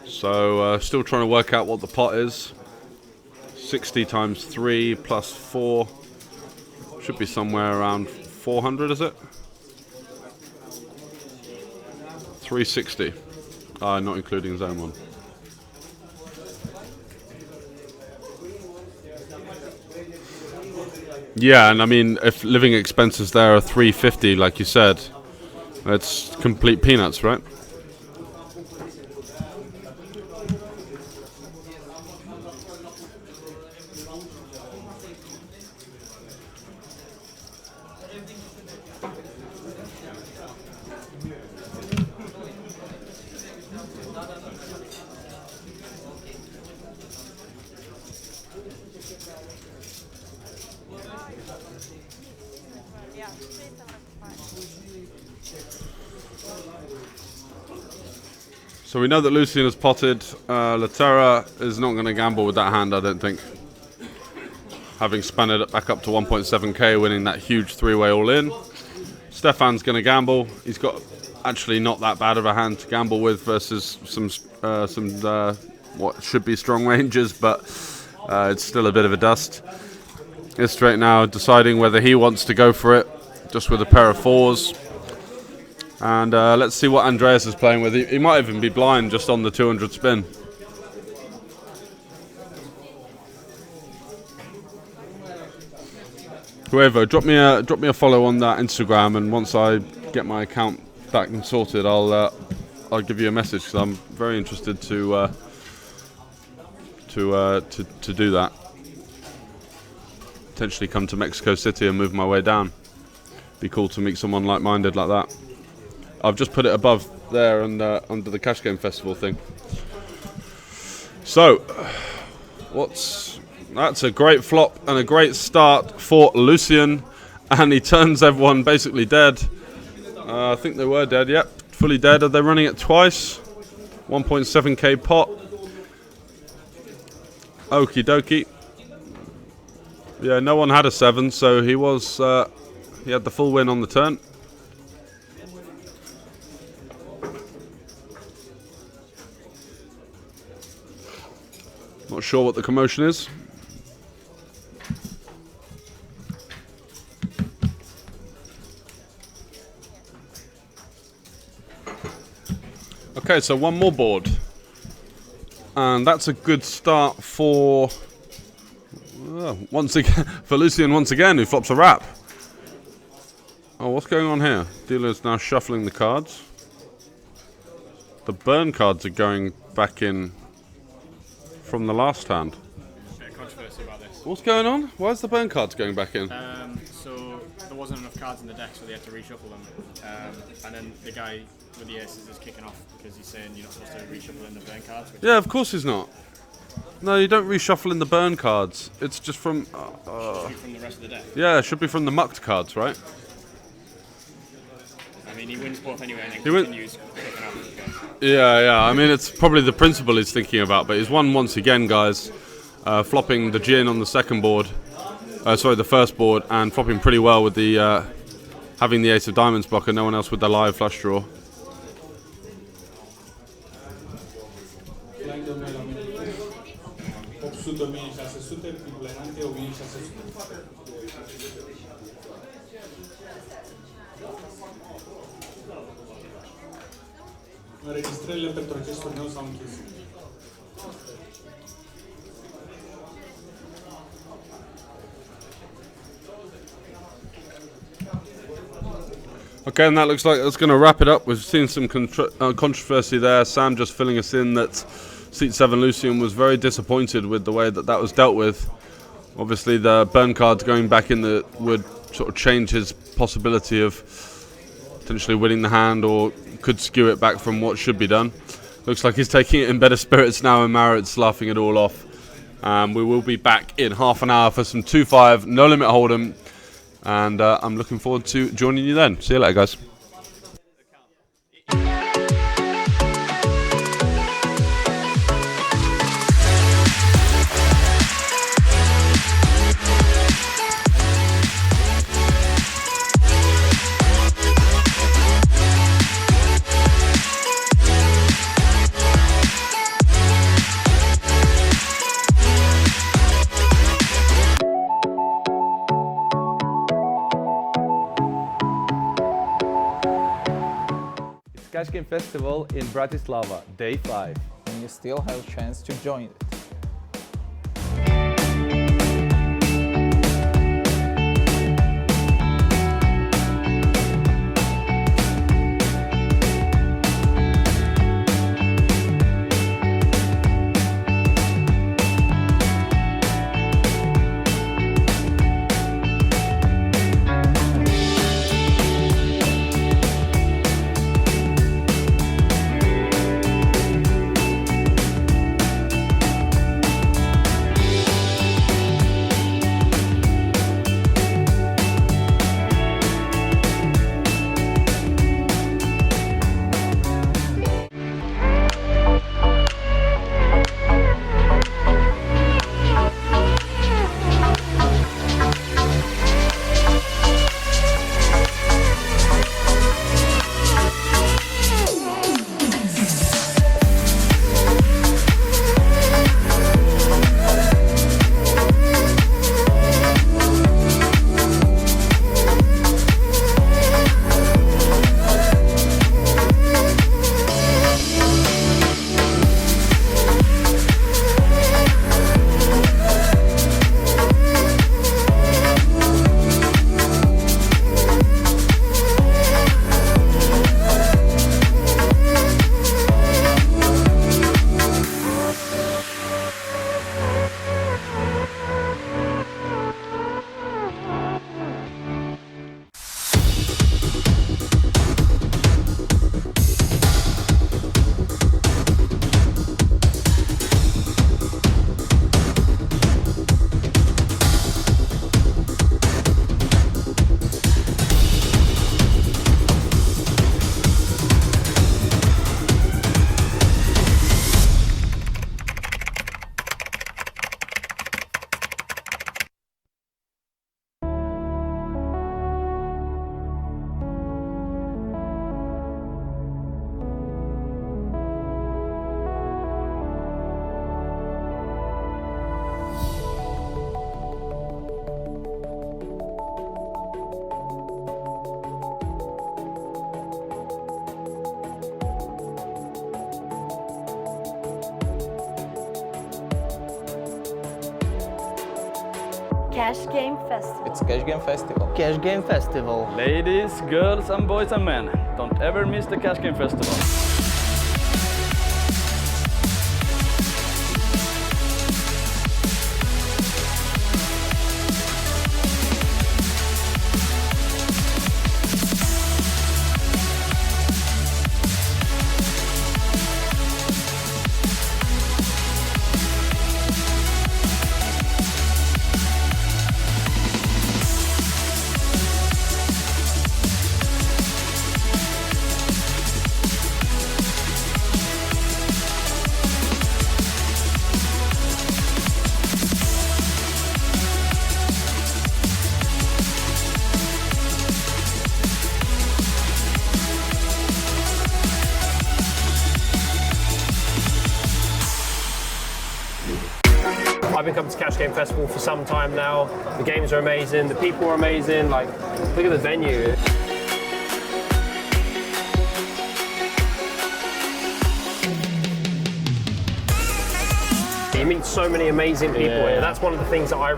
So still trying to work out what the pot is. 60 times 3 plus 4 should be somewhere around 400, is it? 360. Not including zone 1. Yeah, and I mean, if living expenses there are 350, like you said, it's complete peanuts, right? So we know that Lucien has potted. Laterra is not going to gamble with that hand, I don't think. Having spun it back up to 1.7k, winning that huge three-way all-in. Stefan's going to gamble. He's got actually not that bad of a hand to gamble with versus some what should be strong ranges, but it's still a bit of a dust. He's straight now deciding whether he wants to go for it, just with a pair of 4s. And let's see what Andreas is playing with. He might even be blind just on the 200 spin. Whoever, drop me a follow on that Instagram, and once I get my account back and sorted, I'll give you a message, because I'm very interested to do that. Potentially come to Mexico City and move my way down. Be cool to meet someone like-minded like that. I've just put it above there and under the Cash Game Festival thing. So, that's a great flop and a great start for Lucien, and he turns everyone basically dead. I think they were dead, yep, fully dead. Are they running it twice? 1.7k pot. Okie dokie. Yeah, no one had a 7, so he had the full win on the turn. Not sure what the commotion is. Okay, so one more board. And that's a good start for once again for Lucien once again, who flops a wrap. Oh, what's going on here? Dealer's now shuffling the cards. The burn cards are going back in from the last hand. Bit of controversy about this. What's going on? Why is the burn cards going back in? So there wasn't enough cards in the deck, so they had to reshuffle them. And then the guy with the aces is kicking off because he's saying you're not supposed to reshuffle in the burn cards. Yeah, of course he's not. No, you don't reshuffle in the burn cards. It's just from... from the rest of the deck. Yeah, it should be from the mucked cards, right? I mean, he wins both anyway and then He continues kicking off. Yeah. I mean, it's probably the principle he's thinking about, but he's won once again, guys. Flopping the gin on the second board. The first board, and flopping pretty well with the having the ace of diamonds blocker, no one else with the live flush draw. Blind 800, 1600, piplenante 1600. Înregistrările pentru acest turneu s-au închis. Okay, and that looks like it's going to wrap it up. We've seen some controversy there. Sam just filling us in that Seat 7 Lucien was very disappointed with the way that that was dealt with. Obviously, the burn cards going back in would sort of change his possibility of potentially winning the hand, or could skew it back from what should be done. Looks like he's taking it in better spirits now, and Marit's laughing it all off. We will be back in half an hour for some 2-5 no limit hold'em. And I'm looking forward to joining you then. See you later, guys. Cash Game Festival in Bratislava, day 5. And you still have a chance to join it. Cash Game Festival. It's Cash Game Festival. Cash Game Festival. Ladies, girls and boys and men, don't ever miss the Cash Game Festival. I've been coming to Cash Game Festival for some time now. The games are amazing, the people are amazing, like, look at the venue. You meet so many amazing people here. That's one of the things that I